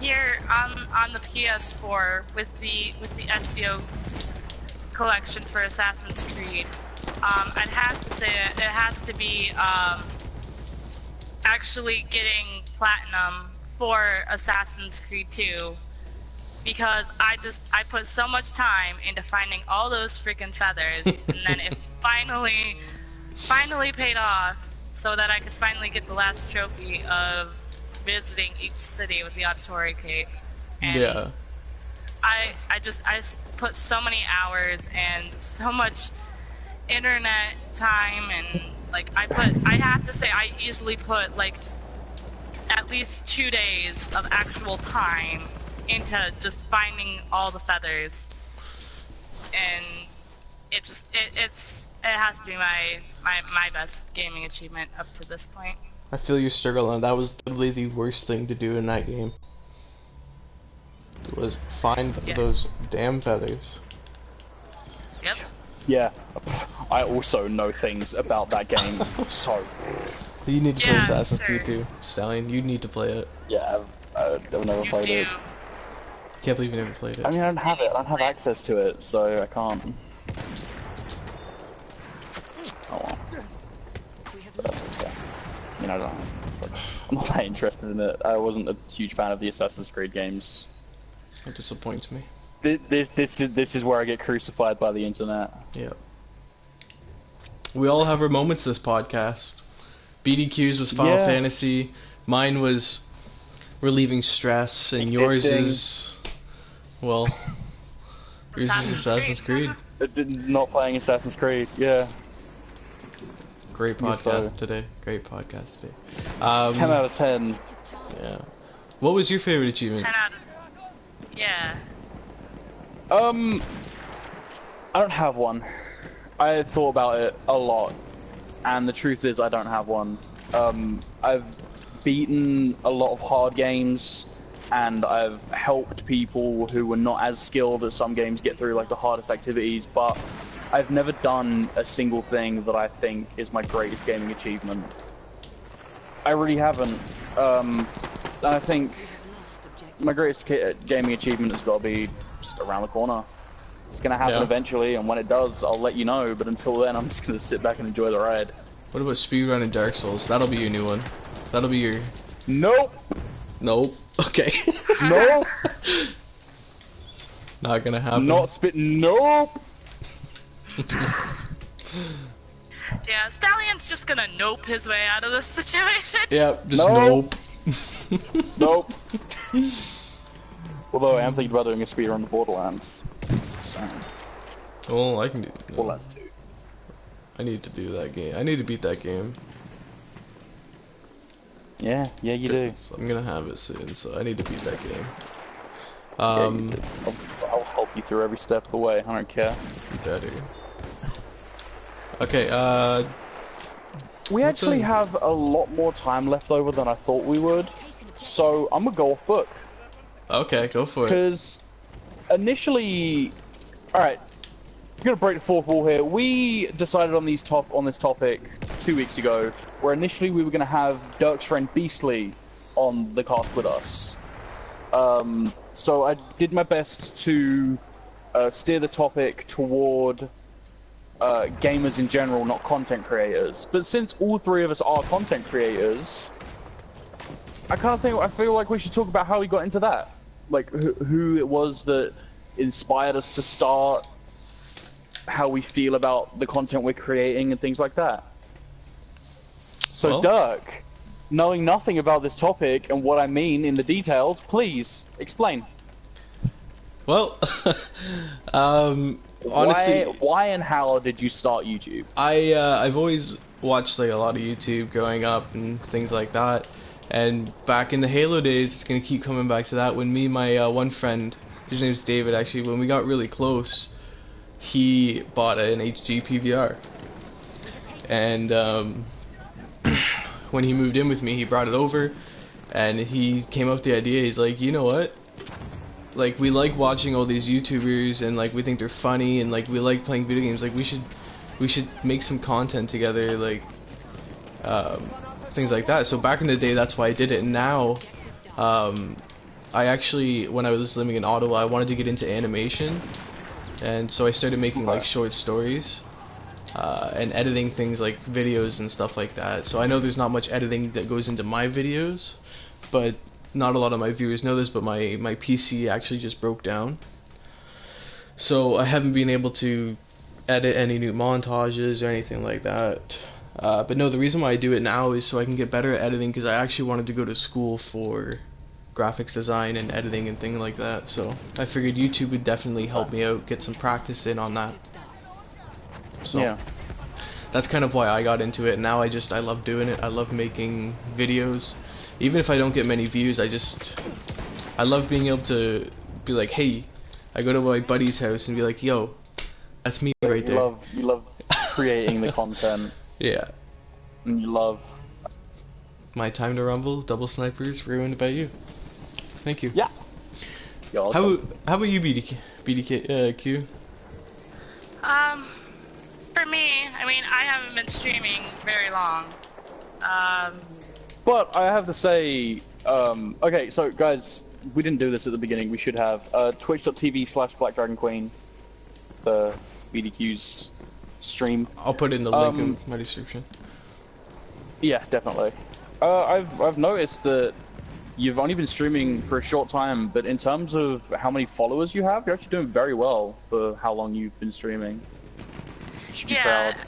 here on the PS4 with the Ezio collection for Assassin's Creed. I'd have to say it has to be actually getting platinum for Assassin's Creed 2, because I put so much time into finding all those freaking feathers, and then it finally paid off. so that I could finally get the last trophy of visiting each city with the auditory cape. And Yeah. I put so many hours and so much internet time, and like I have to say I easily put like at least 2 days of actual time into just finding all the feathers, and it has to be my best gaming achievement up to this point. I feel your struggle, and that was literally the worst thing to do in that game. Was find those damn feathers. Yep. Yeah, I also know things about that game, so You need to play Yeah, Assassin's sure. Creed too, Stallion. You need to play it. yeah, I've never You played do. it. Can't believe you never played it. I mean, I don't have it. I don't have access to it, so I can't. Oh well, We have but that's lost okay. You know, I'm not that interested in it. I wasn't a huge fan of the Assassin's Creed games. It disappoints me. This is where I get crucified by the internet. Yeah. We all have our moments this podcast. BDQ's was Final Yeah. Fantasy. Mine was relieving stress, and yours Existing. is, well, yours is Assassin's Creed. Not playing Assassin's Creed. Yeah, Great Yes, podcast sir. today. Great podcast today. 10 out of 10. Yeah. What was your favorite achievement? 10 out of. Yeah. I don't have one. I thought about it a lot, and the truth is I don't have one. I've beaten a lot of hard games, and I've helped people who were not as skilled at some games get through like the hardest activities, but I've never done a single thing that I think is my greatest gaming achievement. I really haven't. And I think lost objective. my greatest gaming achievement has got to be just around the corner. It's going to happen Yeah. eventually, and when it does, I'll let you know, but until then, I'm just going to sit back and enjoy the ride. What about speedrun in Dark Souls? That'll be your new one. That'll be your... Nope! Nope. Okay. Nope! Not gonna happen. Not spit. Nope! Yeah, Stallion's just gonna nope his way out of this situation. Yep, just Nope. nope. Nope! Although I am thinking about doing a speedrun on the Borderlands. Just saying. Well, I can do... Borderlands 2. I need to do that game. I need to beat that game. Yeah, you do. So I'm gonna have it soon, so I need to beat that game. Yeah, you do. I'll help you through every step of the way, I don't care. Better. Okay, We What's actually a- have a lot more time left over than I thought we would, so I'm gonna go off book. okay, go for it. Because initially, all right, I'm gonna break the fourth wall here. We decided on this topic 2 weeks ago, where initially we were gonna have Dirk's friend Beastly on the cast with us. So I did my best to steer the topic toward gamers in general, not content creators. But since all three of us are content creators, I feel like we should talk about how we got into that. Like who it was that inspired us to start, how we feel about the content we're creating and things like that. So Well- Dirk, knowing nothing about this topic and what I mean in the details, please explain. Well, honestly, Why and how did you start YouTube? I've always watched like a lot of YouTube growing up and things like that. And back in the Halo days, it's gonna keep coming back to that. When me and my one friend, his name's David, actually, when we got really close, he bought an HG PVR. And when he moved in with me, he brought it over, and he came up with the idea. He's like, you know what? Like, we like watching all these YouTubers, and like we think they're funny, and like we like playing video games. Like, we should make some content together, like things like that. So back in the day, that's why I did it. And now, I actually, when I was living in Ottawa, I wanted to get into animation, and so I started making like short stories. And editing things like videos and stuff like that. So I know there's not much editing that goes into my videos, but not a lot of my viewers know this, but my PC actually just broke down. So I haven't been able to edit any new montages or anything like that. But no, the reason why I do it now is so I can get better at editing, because I actually wanted to go to school for graphics design and editing and things like that. So I figured YouTube would definitely help me out, get some practice in on that. So Yeah. that's kind of why I got into it. And now I love doing it. I love making videos. Even if I don't get many views, I love being able to be like, hey, I go to my buddy's house and be like, yo, that's me right there. You love creating the content, Yeah. and you love. My time to rumble, double snipers, ruined by you. Thank you. Yeah. You're How welcome. about you, BDK Q? For me, I mean, I haven't been streaming very long. But I have to say, okay, so guys, we didn't do this at the beginning. We should have twitch.tv/BlackDragonQueen, the BDQ's stream. I'll put it in the link in my description. Yeah, definitely. I've noticed that you've only been streaming for a short time, but in terms of how many followers you have, you're actually doing very well for how long you've been streaming. You should be Yeah, proud.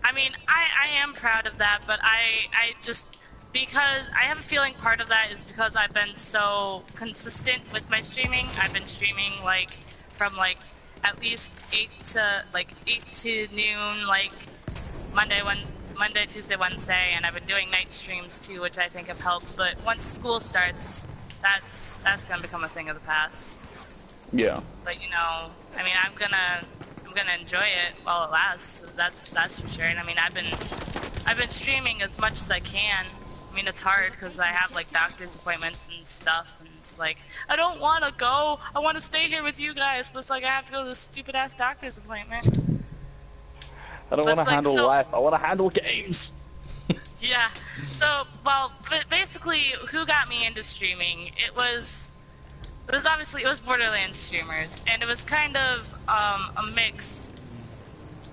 I mean, I am proud of that, but I just, because I have a feeling part of that is because I've been so consistent with my streaming. I've been streaming like from like at least 8 to noon, like Monday, Tuesday, Wednesday, and I've been doing night streams too, which I think have helped. But once school starts, that's gonna become a thing of the past. Yeah. But you know, I mean, I'm gonna enjoy it while it lasts. That's for sure. And I mean, I've been streaming as much as I can. I mean, it's hard because I have like doctor's appointments and stuff, and it's like I don't want to go. I want to stay here with you guys, but it's like I have to go to this stupid ass doctor's appointment. I don't But want to it's like, handle so- life. I want to handle games. Yeah. So, well, but basically, who got me into streaming? It was Borderlands streamers, and it was kind of a mix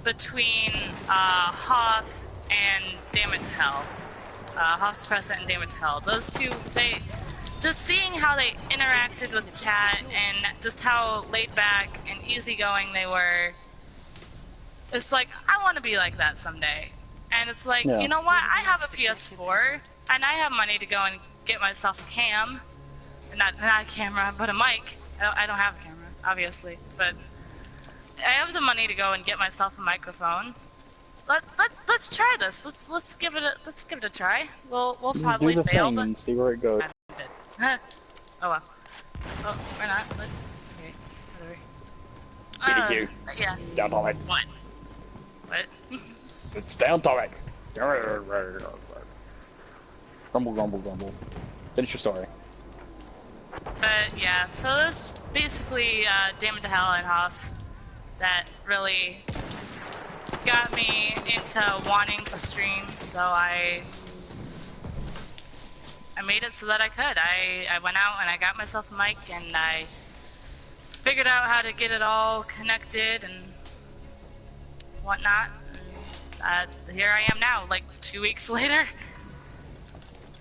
between Hoff and Damn It to Hell. Hoff's Crescent and Damn It to Hell. Those two, they just seeing how they interacted with chat and just how laid back and easygoing they were. It's like, I want to be like that someday. And it's like, Yeah. you know what? I have a PS4, and I have money to go and get myself a cam. Not a camera, but a mic. I don't have a camera, obviously. But I have the money to go and get myself a microphone. Let's try this. Let's give it a try. We'll Just probably do the fail, thing but and see where it goes. oh well. Oh, we're not. Okay, whatever. BDQ. Yeah. Down topic. What? What? It's down topic. Grumble, grumble, grumble. Finish your story. But yeah, so it was basically Damn It to Hell and Hoff that really got me into wanting to stream. So I made it so that I could. I went out and I got myself a mic and I figured out how to get it all connected and whatnot. And, here I am now, like 2 weeks later.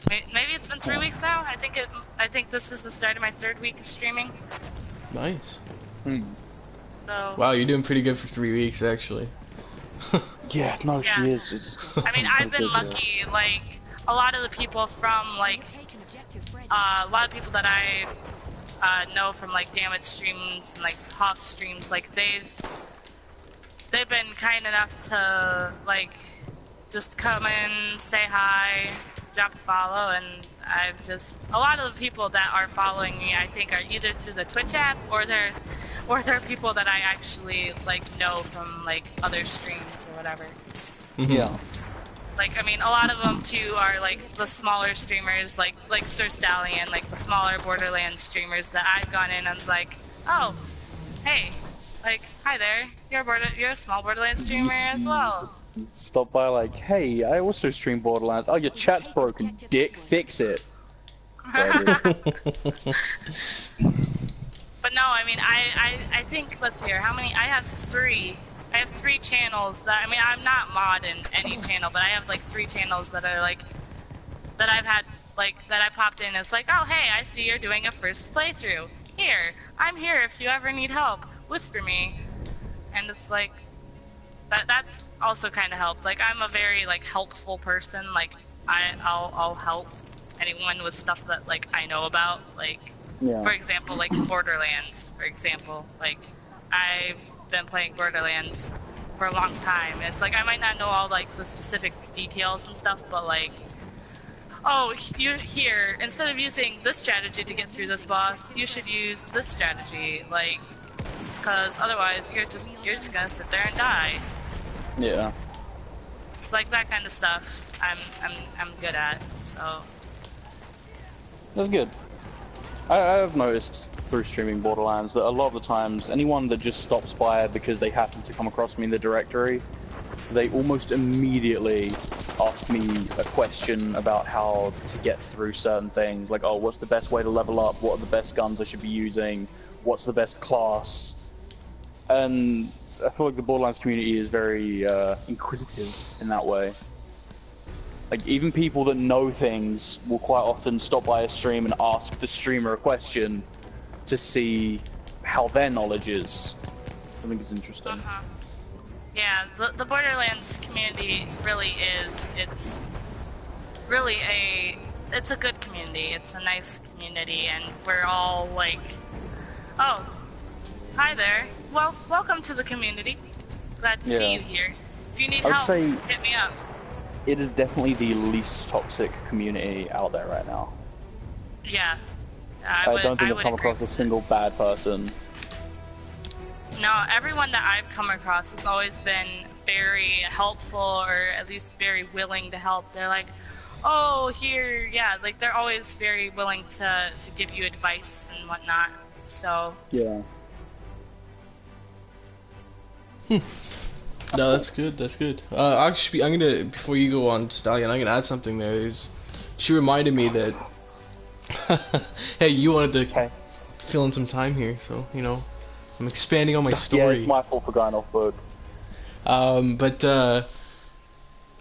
Maybe it's been 3 weeks now. I think this is the start of my 3rd week of streaming. Nice. Hmm. So Wow, you're doing pretty good for 3 weeks, actually. Yeah, no, she Yeah. is. It's I mean, I've been lucky. Like a lot of the people from like a lot of people that I know from like Damage streams and like Hoff streams, like they've been kind enough to like just come in, say hi, drop a follow, and I've just a lot of the people that are following me, I think, are either through the Twitch app or they're people that I actually like know from like other streams or whatever. Yeah. Like, I mean, a lot of them too are like the smaller streamers, like Sir Stallion, like the smaller Borderlands streamers that I've gone in and like, oh, hey, like, hi there, you're a small Borderlands streamer as well. Just stop by like, hey, I also stream Borderlands. Oh, your chat's broken, dick. Fix it. But no, I mean, I think, let's see here, how many, I have three channels that, I mean, I'm not mod in any channel, but I have like 3 channels that are like, that I've had, like, that I popped in. It's like, oh, hey, I see you're doing a first playthrough. Here, I'm here if you ever need help. Whisper me. And it's like, that's also kind of helped. Like, I'm a very like helpful person. Like, I'll help anyone with stuff that like I know about. Like, Yeah. for example, like Borderlands. For example, like I've been playing Borderlands for a long time. It's like I might not know all like the specific details and stuff, but like, oh, you here, instead of using this strategy to get through this boss, you should use this strategy, like, because otherwise you're just gonna sit there and die. Yeah. It's like that kind of stuff. I'm good at. So That's good. I've noticed through streaming Borderlands that a lot of the times, anyone that just stops by because they happen to come across me in the directory, they almost immediately ask me a question about how to get through certain things. Like, oh, what's the best way to level up? What are the best guns I should be using? What's the best class? And I feel like the Borderlands community is very inquisitive in that way. Like, even people that know things will quite often stop by a stream and ask the streamer a question to see how their knowledge is. I think it's interesting. yeah, the Borderlands community really is. It's really it's a good community. It's a nice community, and we're all like, oh, hi there. Well, welcome to the community. Glad to see you here. If you need help, hit me up. It is definitely the least toxic community out there right now. Yeah. I don't think I've come across a single bad person. No, everyone that I've come across has always been very helpful, or at least very willing to help. They're like, oh, here, yeah, like they're always very willing to give you advice and whatnot. So Yeah. No, that's good. That's good. Actually, I'm gonna, before you go on, Stallion, I'm gonna add something there. She reminded me that hey, you wanted to fill in some time here, so you know, I'm expanding on my story. Yeah, it's my fault for going off book. But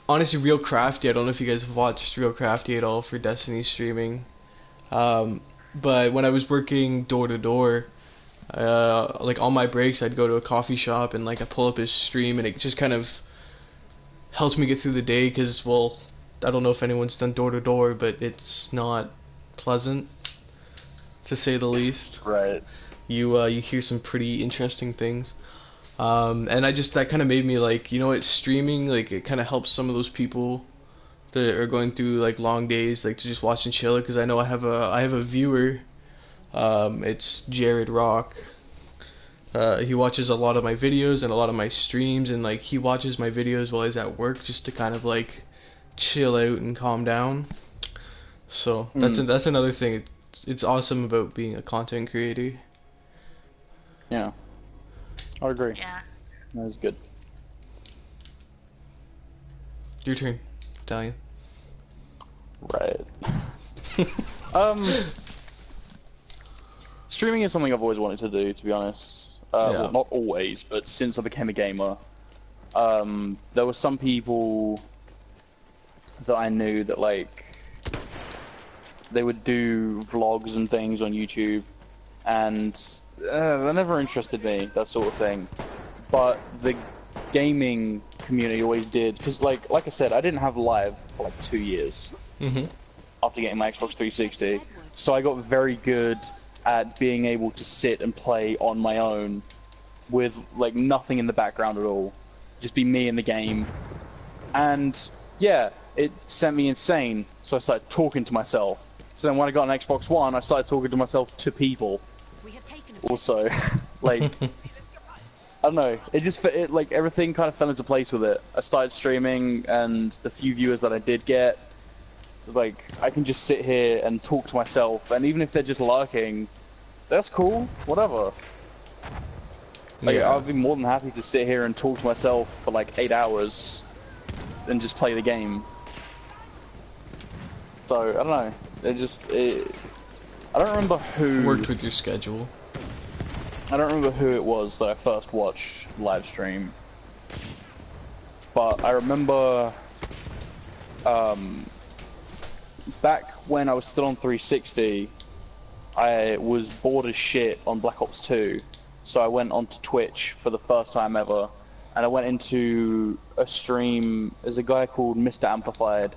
honestly, Real Crafty, I don't know if you guys have watched Real Crafty at all for Destiny streaming. But when I was working door to door, like on my breaks, I'd go to a coffee shop and like I pull up his stream, and it just kind of helps me get through the day. Cause well, I don't know if anyone's done door to door, but it's not pleasant, to say the least. Right. You hear some pretty interesting things. And that kind of made me like, you know what, streaming, like it kind of helps some of those people that are going through like long days, like to just watch and chill. Because I know I have a viewer. It's Jared Rock. He watches a lot of my videos and a lot of my streams, and like he watches my videos while he's at work just to kind of like chill out and calm down. So that's another thing. It's awesome about being a content creator. Yeah, I agree. yeah. That was good. Your turn, Italian. Right. Streaming is something I've always wanted to do, to be honest. Well, not always, but since I became a gamer. There were some people that I knew that like they would do vlogs and things on YouTube, and that never interested me, that sort of thing. But the gaming community always did, because like I said, I didn't have live for like 2 years after getting my Xbox 360, so I got very good at being able to sit and play on my own with like nothing in the background at all, just be me in the game. And yeah, it sent me insane, so I started talking to myself. So then when I got an Xbox One, I started talking to myself to people also. Like, I don't know, like everything kind of fell into place with it. I started streaming, and the few viewers that I did get, it was like, I can just sit here and talk to myself, and even if they're just lurking, that's cool, whatever. Like, Yeah. I'd be more than happy to sit here and talk to myself for like 8 hours and just play the game. So, I don't know, I don't remember who... Worked with your schedule. I don't remember who it was that I first watched live stream, but I remember back when I was still on 360, I was bored as shit on Black Ops 2, so I went onto Twitch for the first time ever, and I went into a stream. There's a guy called Mr. Amplified,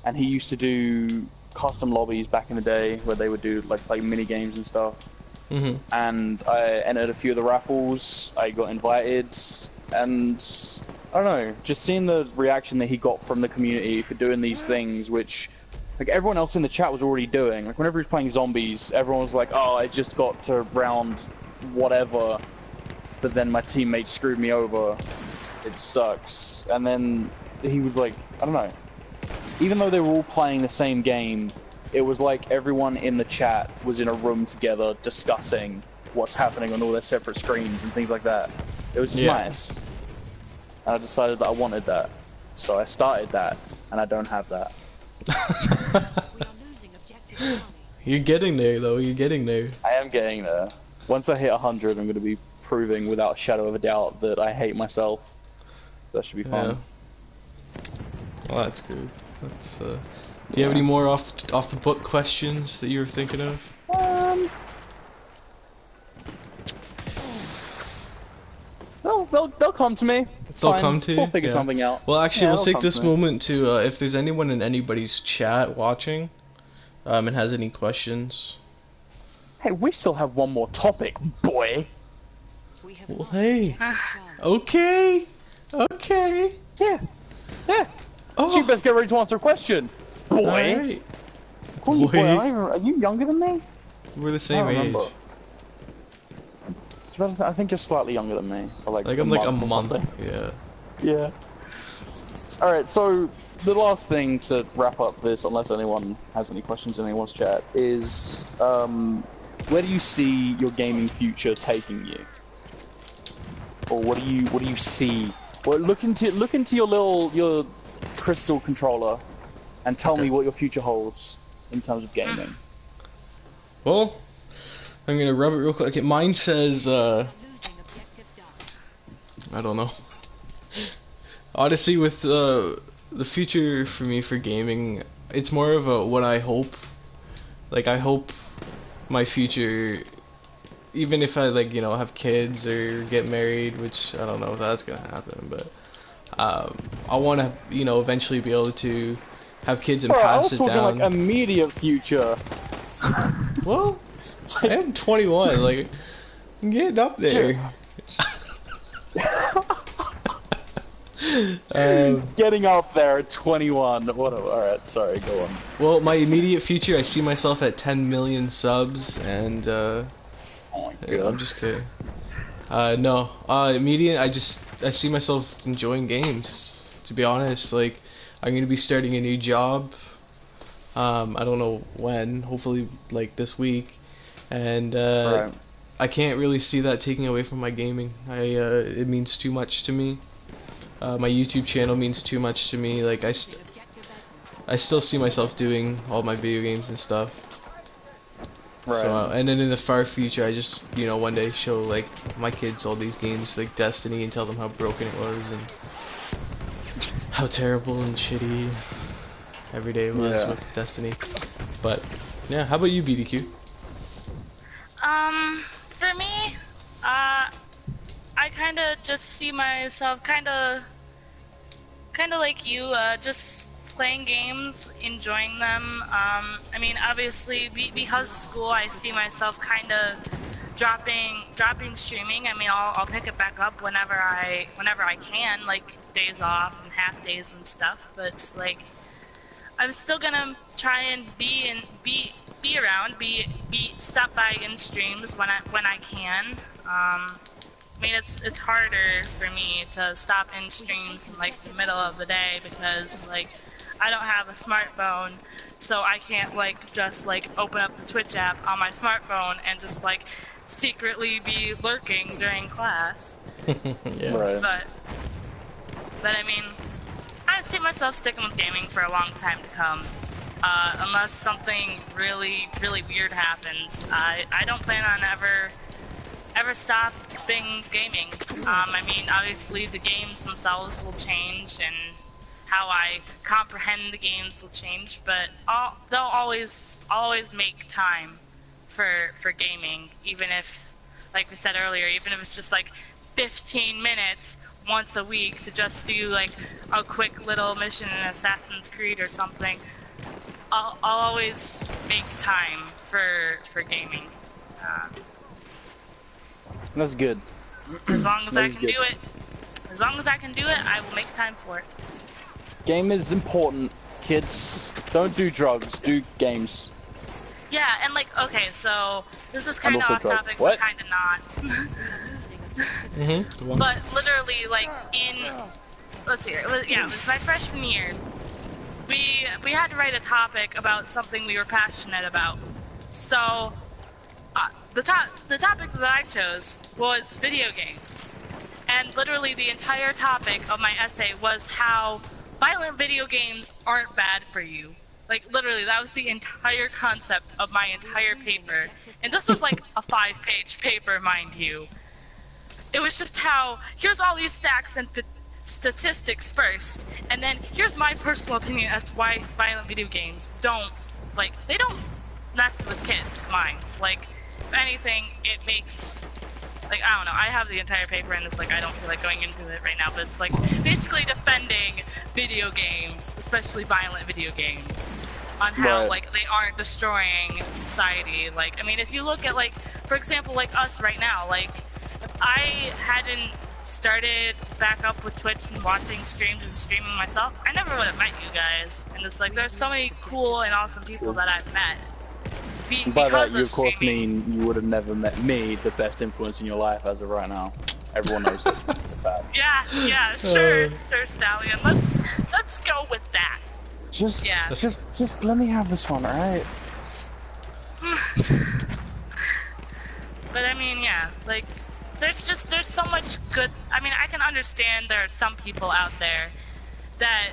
and he used to do custom lobbies back in the day where they would do like mini games and stuff. Mhm. And I entered a few of the raffles. I got invited, and I don't know, just seeing the reaction that he got from the community for doing these things, which like everyone else in the chat was already doing. Like whenever he was playing zombies, everyone was like, "Oh, I just got to round whatever, but then my teammate screwed me over. It sucks." And then he was like, I don't know. Even though they were all playing the same game, it was like everyone in the chat was in a room together discussing what's happening on all their separate screens and things like that. It was just nice. And I decided that I wanted that. So I started that, and I don't have that. We are losing objective Charlie. You're getting there, though. You're getting there. I am getting there. Once I hit 100, I'm going to be proving without a shadow of a doubt that I hate myself. That should be fun. Yeah. Well, that's good. That's, do you have any more off the book questions that you were thinking of? They'll come to me. It's They'll fine. come to you? We'll figure Yeah. something out. Well, actually, Yeah, we'll they'll take come this to me. moment to, if there's anyone in anybody's chat watching, and has any questions. Hey, we still have one more topic, boy. We have Well, lost hey. objective Charlie. Okay. Okay. Yeah. Yeah. Oh. So you best get ready to answer a question, boy. Alright. Call you boy. Boy. Are you younger than me? We're the I same don't age. remember. I think you're slightly younger than me. Or like Like I'm like a or month. something. Yeah. Yeah. Alright, so the last thing to wrap up this, unless anyone has any questions in anyone's chat, is where do you see your gaming future taking you? Or what do you see? Well, look into your crystal controller and tell me what your future holds in terms of gaming. Well, I'm gonna rub it real quick. Okay, mine says We are losing objective Duck. I don't know. Honestly, with the future for me for gaming, it's more of a what I hope. Like I hope my future, even if I like have kids or get married, which I don't know if that's gonna happen, but I want to eventually be able to have kids and Bro, I pass was it talking down. like immediate future. Well, I am 21. Like I'm getting up there. Getting up there at 21. Whatever. Alright, sorry, go on. Well, my immediate future, I see myself at 10 million subs, and Oh my yeah, god. I'm just kidding. No, immediate, I see myself enjoying games. To be honest, like I'm gonna be starting a new job. I don't know when. Hopefully, like this week, and Right. I can't really see that taking away from my gaming. It means too much to me. My YouTube channel means too much to me. Like Objective Echo. I still see myself doing all my video games and stuff. Right. So, and then in the far future, I just, one day show like my kids all these games like Destiny and tell them how broken it was and how terrible and shitty every day was Yeah. with Destiny. But yeah, how about you, BDQ? For me, I kind of just see myself kind of like you, just playing games, enjoying them. I mean, obviously, because of school, I see myself kind of dropping streaming. I mean, I'll pick it back up whenever I can, like days off and half days and stuff. But it's like I'm still gonna try and be around, stop by in streams when I can. I mean, it's harder for me to stop in streams in like the middle of the day because like I don't have a smartphone, so I can't like just like open up the Twitch app on my smartphone and just like secretly be lurking during class. Yeah. Right. But I mean, I see myself sticking with gaming for a long time to come. Unless something really weird happens, I don't plan on ever stopping gaming. I mean, obviously the games themselves will change and how I comprehend the games will change, but they'll always make time for gaming, even if, like we said earlier, even if it's just like 15 minutes once a week to just do like a quick little mission in Assassin's Creed or something, I'll always make time for gaming. That's good. As long as I That is can good. do it, as long as I can do it, I will make time for it. Game is important, kids. Don't do drugs, do games. Yeah, and like, okay, so this is kind of also off drunk. topic, What? but kind of not. Mm-hmm. But literally, like let's see, yeah, it was my freshman year. We had to write a topic about something we were passionate about. So the topic that I chose was video games, and literally the entire topic of my essay was how violent video games aren't bad for you. Like, literally, that was the entire concept of my entire paper. And this was like a 5-page paper, mind you. It was just how, here's all these stacks and statistics first, and then here's my personal opinion as to why violent video games don't, like, they don't mess with kids' minds. Like, if anything, it makes, like, I don't know, I have the entire paper and it's like, I don't feel like going into it right now, but it's like, basically defending video games, especially violent video games, on how, Right. like, they aren't destroying society. Like, I mean, if you look at, like, for example, like, us right now, like, if I hadn't started back up with Twitch and watching streams and streaming myself, I never would have met you guys. And it's like, there's so many cool and awesome people that I've met. And by that, Because you of course streaming. mean you would have never met me, the best influence in your life as of right now. Everyone knows it. It's a fact. Yeah, sure, Sir Stallion. Let's go with that. Just, Yeah. just let me have this one, alright? But I mean, yeah, like, there's so much good. I mean, I can understand there are some people out there that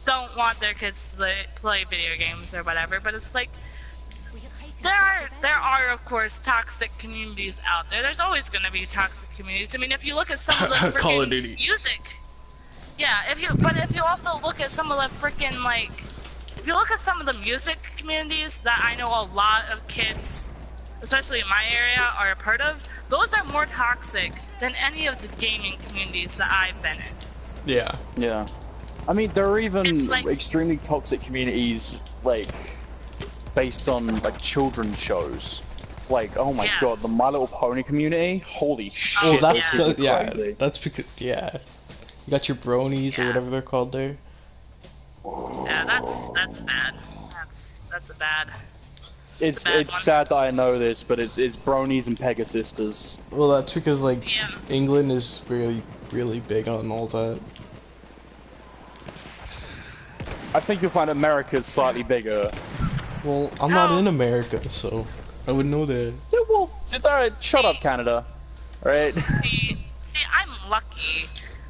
don't want their kids to play video games or whatever, but it's like, there are of course toxic communities out there. There's always going to be toxic communities. I mean, if you look at some of the Call of freaking Duty. music, yeah. If you also look at some of the freaking, like, if you look at some of the music communities that I know a lot of kids, especially in my area, are a part of, those are more toxic than any of the gaming communities that I've been in. Yeah. Yeah. I mean, there are even It's like- extremely toxic communities, like, based on, like, children's shows. Like, oh my Yeah. god, the My Little Pony community? Holy shit, Oh, Well, those that's people are yeah. crazy. That's because you got your bronies or Yeah. whatever they're called there. Yeah, that's bad. That's a bad. It's a bad it's one. sad that I know this, but it's bronies and Pegasisters. Well, that's because like Yeah. England is really big on all that. I think you'll find America's slightly bigger. Well, I'm not Oh. in America, so I would know that. Yeah, well, sit there. Shut up, Canada. Right? See, I'm lucky.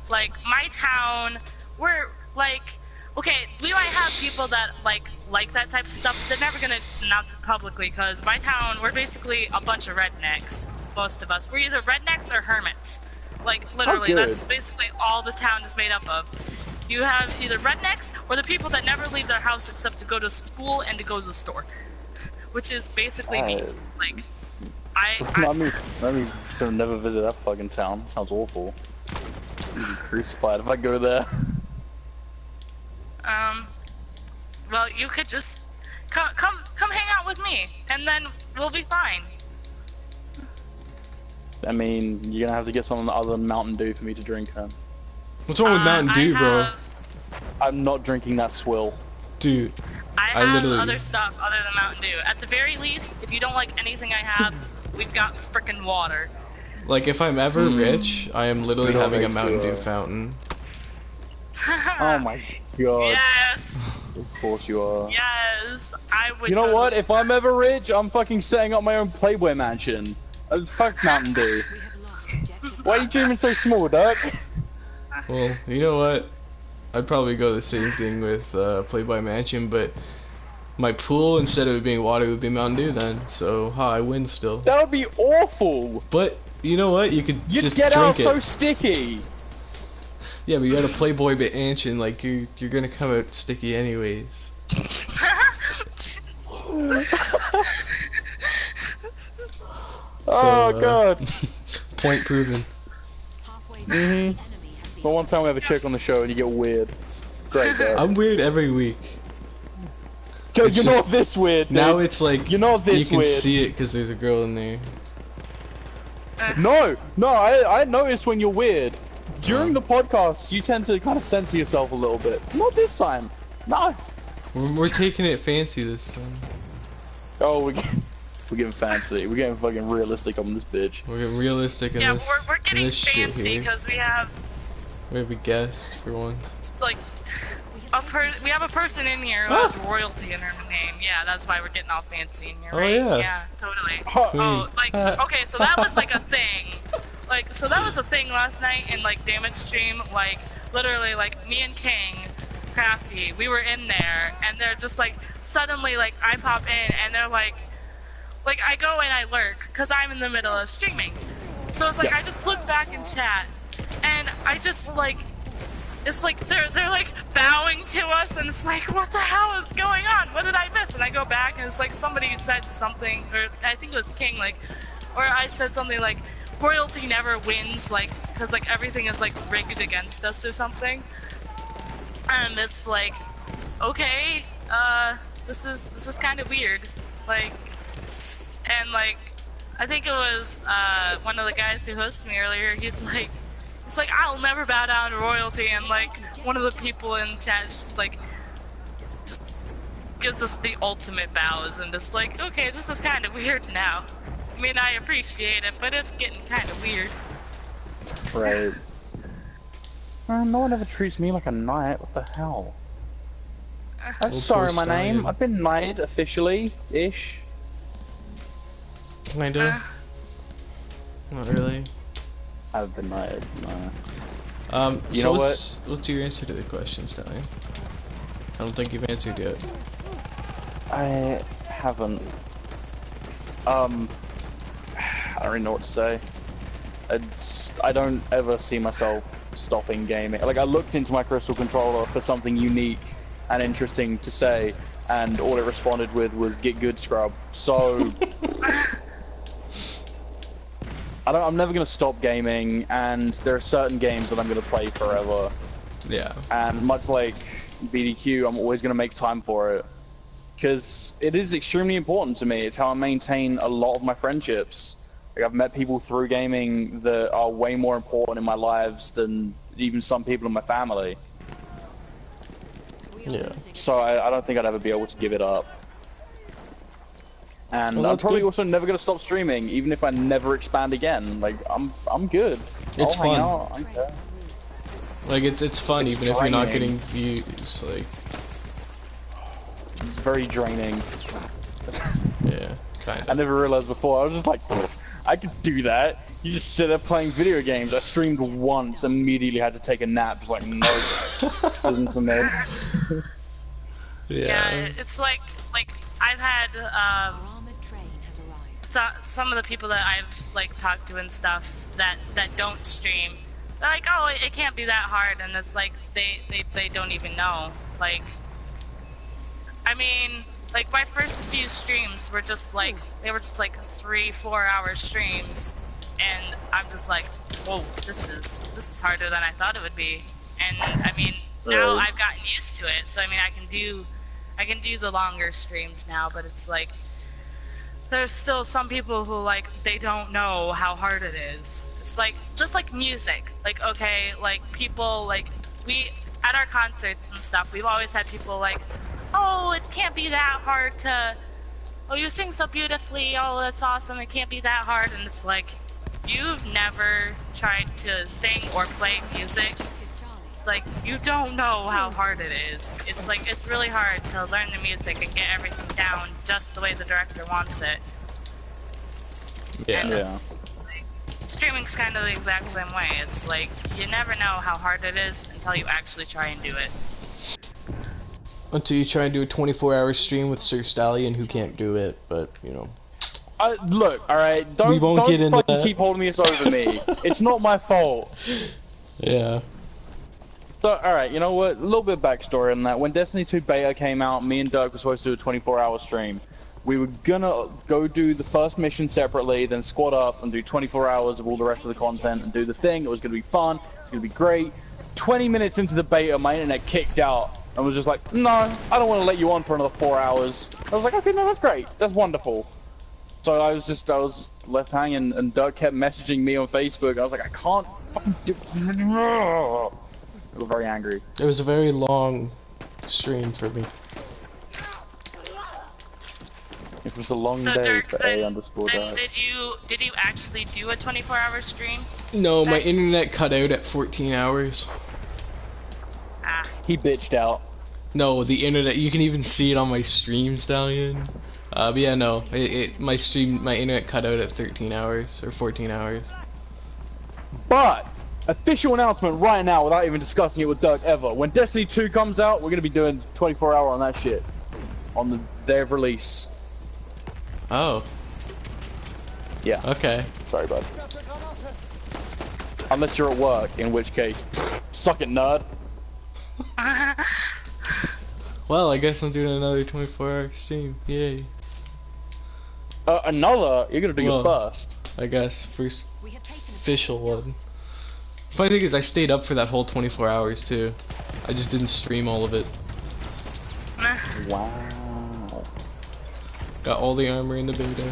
Like, my town, we're like, okay, we might have people that like that type of stuff. They're never gonna announce it publicly because my town, we're basically a bunch of rednecks. Most of us, we're either rednecks or hermits. Like, literally, good. that's basically all the town is made up of. You have either rednecks or the people that never leave their house except to go to school and to go to the store, which is basically me. Like, I mean, so never visit that fucking town. Sounds awful. I'll be crucified if I go there. Well, you could just come hang out with me, and then we'll be fine. I mean, you're gonna have to get something other than Mountain Dew for me to drink then. What's wrong with Mountain Dew, bro? I'm not drinking that swill. Dude, I I have literally- other stuff other than Mountain Dew. At the very least, if you don't like anything I have, we've got frickin' water. like if I'm ever rich, I am literally We don't having a make Mountain Dew sure. fountain. Oh my god. Yes, Of course you are. yes, I would. You know totally- what? If I'm ever rich, I'm fucking setting up my own Playboy mansion. Fuck Mountain Dew. We have lost objective. Why are you dreaming so small, Duck? Well, you know what? I'd probably go the same thing with Play-By Mansion, but my pool, instead of it being water, would be Mountain Dew then. So, I win still. That would be awful. But, you know what? You could You'd just get drink out it. so sticky. Yeah, but you got a Playboy Mansion, like, you're gonna come out sticky anyways. Oh So, god. Point proven. Mm-hmm. But one time we have a chick on the show and you get weird. Great, though. I'm weird every week. You're it's not just- this weird, dude. Now it's like You're not this you can weird. see it because there's a girl in there. No, I notice when you're weird. During the podcast, you tend to kind of censor yourself a little bit. Not this time. No. We're taking it fancy this time. Oh, we're getting fancy. We're getting fucking realistic on this bitch. We're getting realistic in Yeah, this. we're in getting this shit fancy here. because we have We have a guest for once. like we have a person in here who has royalty in her name. Yeah, that's why we're getting all fancy in here, Oh, right? yeah. Yeah, totally. Queen. Oh, like okay, so that was like a thing. Like so that was a thing last night in like Damage stream. Like literally, like me and King, Crafty, we were in there, and they're just like suddenly like I pop in, and they're like I go and I lurk because I'm in the middle of streaming. So it's like I just look back in chat, and I just like. It's like they're like bowing to us, and it's like, what the hell is going on? What did I miss? And I go back, and it's like somebody said something, or I think it was King, like, or I said something like, royalty never wins, like, because like everything is like rigged against us or something. And it's like, okay, this is kind of weird, like, and like, I think it was one of the guys who hosted me earlier. He's like, I'll never bow down to royalty, and like one of the people in chat is just gives us the ultimate bows, and it's like, okay, this is kind of weird now. I mean, I appreciate it, but it's getting kind of weird. Right. No one ever treats me like a knight. What the hell? I'm Well, sorry, poor my name. Stallion. I've been knighted officially-ish. Kinda. Not really. I've been knighted. No. You So know what's your answer to the question, Stallion? I don't think you've answered yet. I haven't. I don't really know what to say. I don't ever see myself stopping gaming. Like, I looked into my Crystal Controller for something unique and interesting to say, and all it responded with was "Get good, scrub." So, I'm never gonna stop gaming, and there are certain games that I'm gonna play forever. Yeah. And much like BDQ, I'm always gonna make time for it. Because it is extremely important to me. It's how I maintain a lot of my friendships. Like, I've met people through gaming that are way more important in my lives than even some people in my family. Yeah. So I don't think I'd ever be able to give it up. And Well, I'm that's probably good. also never gonna stop streaming, even if I never expand again. Like, I'm good. It's I'll hang fun. out. I'm good. Like it's fun It's even if you're not draining. getting views. Like It's very draining. yeah, kind I of. never realized before. I was just like, "Pfft, I could do that. You just sit there playing video games. I streamed once, immediately had to take a nap. Just like, no, this isn't for me. Yeah. It's like I've had Our armored train has arrived. some of the people that I've like talked to and stuff that don't stream. They're like, oh, it can't be that hard, and it's like they don't even know. Like, I mean, like my first few streams were just like they were just like 3-4 hour streams, and I'm just like, whoa, this is harder than I thought it would be. And I mean, now Right. I've gotten used to it, so I mean, I can do the longer streams now, but it's like there's still some people who like they don't know how hard it is. It's like just like music. Like, okay, like people like we at our concerts and stuff, we've always had people like, oh, it can't be that hard to, oh, you sing so beautifully, oh, that's awesome, it can't be that hard. And it's like, if you've never tried to sing or play music, it's like you don't know how hard it is. It's like it's really hard to learn the music and get everything down just the way the director wants it. Yeah. And Yeah. it's like, streaming's kind of the exact same way. It's like you never know how hard it is until you actually try and do it. Until you try and do a 24-hour stream with Sir Stallion who can't do it, but you know. Look, all right, We don't won't get into fucking that. keep holding this over me. It's not my fault. Yeah. So, alright, you know what? A little bit of backstory on that. When Destiny 2 beta came out, me and Doug were supposed to do a 24-hour stream. We were gonna go do the first mission separately, then squad up and do 24 hours of all the rest of the content and do the thing. It was gonna be fun. It's gonna be great. 20 minutes into the beta, my internet kicked out and was just like, no, I don't want to let you on for another 4 hours. I was like, okay, no, that's great. That's wonderful. So I was left hanging, and Doug kept messaging me on Facebook. I was like, I can't fucking do. I was very angry. It was a very long stream for me. It was a long So day Dirk, for then A_Dirk. did you actually do a 24-hour stream? No, my internet cut out at 14 hours. Ah, He bitched out. No, the internet, you can even see it on my stream, Stallion. But yeah, no, my internet cut out at 13 hours, or 14 hours. But, official announcement right now without even discussing it with Dirk ever. When Destiny 2 comes out, we're going to be doing 24-hour on that shit. On the day of release. Oh, Yeah. okay. Sorry, bud. Unless you're at work, in which case, suck it, nerd. Well, I guess I'm doing another 24-hour stream. Yay. Another? You're going to do your Well, first. I guess, first We have taken official one. Funny thing is, I stayed up for that whole 24 hours too. I just didn't stream all of it. Wow. Got all the armor in the beta.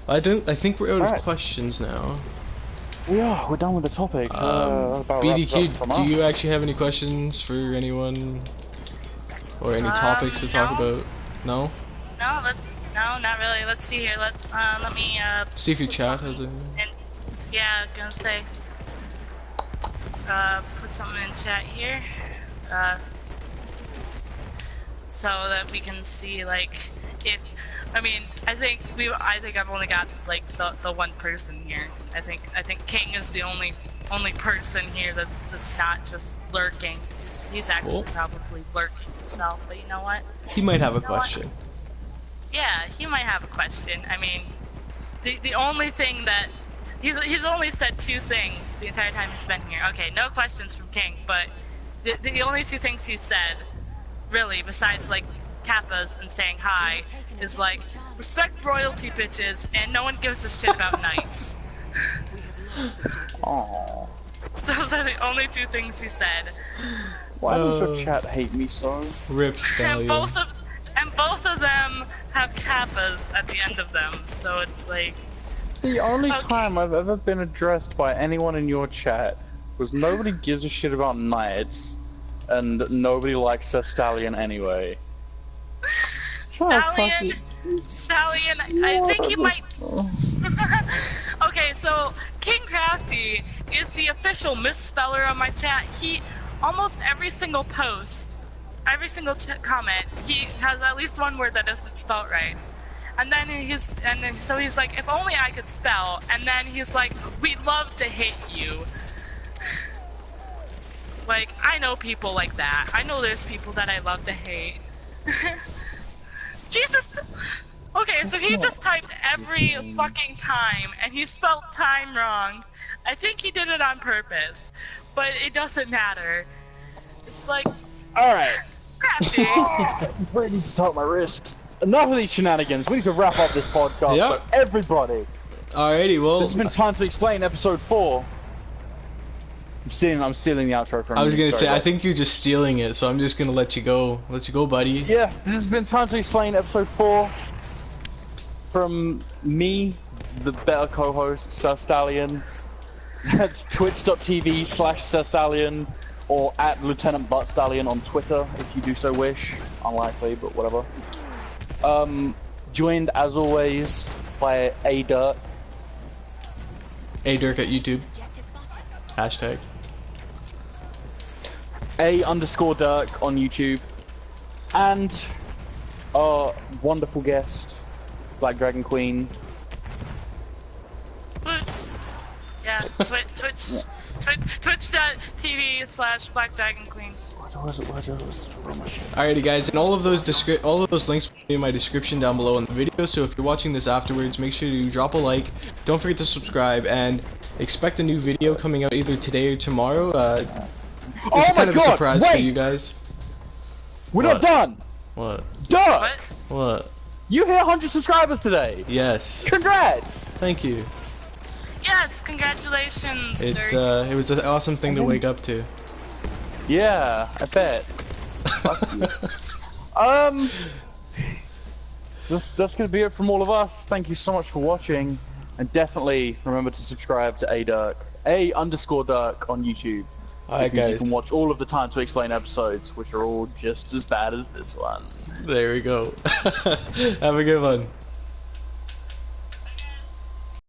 I think we're out Alright. of questions now. We're done with the topic. About wraps it up from BDQ, do you us. actually have any questions for anyone? Or any topics to talk no. about? No? no, not really. Let's see here. Let me See if your put chat something has it. in. Yeah, gonna say. Put something in chat here. So that we can see like if. I mean, I think I've only got like the one person here. I think King is the only person here that's not just lurking. He's actually Cool. probably lurking himself. But you know what? He might have a You know what? question. Yeah, he might have a question. I mean, the only thing that he's only said two things the entire time he's been here. Okay, no questions from King, but the only two things he said, really, besides like Kappas and saying hi, is like respect royalty bitches and no one gives a shit about knights. Aww. Those are the only two things he said. Why does your chat hate me so? Rip And Stallion. both of them have Kappas at the end of them, so it's like. The only Okay. time I've ever been addressed by anyone in your chat was nobody gives a shit about knights, and nobody likes a stallion anyway. Stallion, I think he might. Okay, so King Crafty is the official misspeller on my chat. He almost every single post, every single comment, he has at least one word that isn't spelled right. And then so he's like, if only I could spell. And then he's like, we'd love to hate you. Like, I know people like that. I know there's people that I love to hate. Jesus. Okay, so he just typed every fucking time, and he spelled time wrong. I think he did it on purpose, but it doesn't matter. It's like, Alright. Crafty. I need to talk my wrist. Enough of these shenanigans. We need to wrap up this podcast. Yep. So everybody, Alrighty, well, this has been Time to Explain, episode 4. I'm stealing the outro from I was you. gonna Sorry, say, I bud. think you're just stealing it, so I'm just gonna let you go, buddy. Yeah, this has been Time to Explain, episode 4. From me, the better co-host, Sir Stallion. That's twitch.tv/Sir Stallion, or at Lieutenant Butt Stallion on Twitter, if you do so wish. Unlikely, but whatever. Joined, as always, by A_Dirk. A_Dirk at YouTube. objective button. Hashtag. A_Dirk on YouTube. And our wonderful guest, Black Dragon Queen. Yeah, twitch.tv/Black Dragon Queen. Alrighty, guys, and all of those links will be in my description down below in the video. So if you're watching this afterwards, make sure to drop a like. Don't forget to subscribe and expect a new video coming out either today or tomorrow. It's Oh my kind of a God, surprise for wait! you guys. We're What? not done! What? Dirk! What? You hit 100 subscribers today! Yes. Congrats! Thank you. Yes, congratulations, Dirk. It was an awesome thing to wake up to. Yeah, I bet. So that's gonna be it from all of us. Thank you so much for watching, and definitely remember to subscribe to A_Dirk on YouTube. Alright, Because you guys. can watch all of the Time to Explain episodes, which are all just as bad as this one. There we go. Have a good one.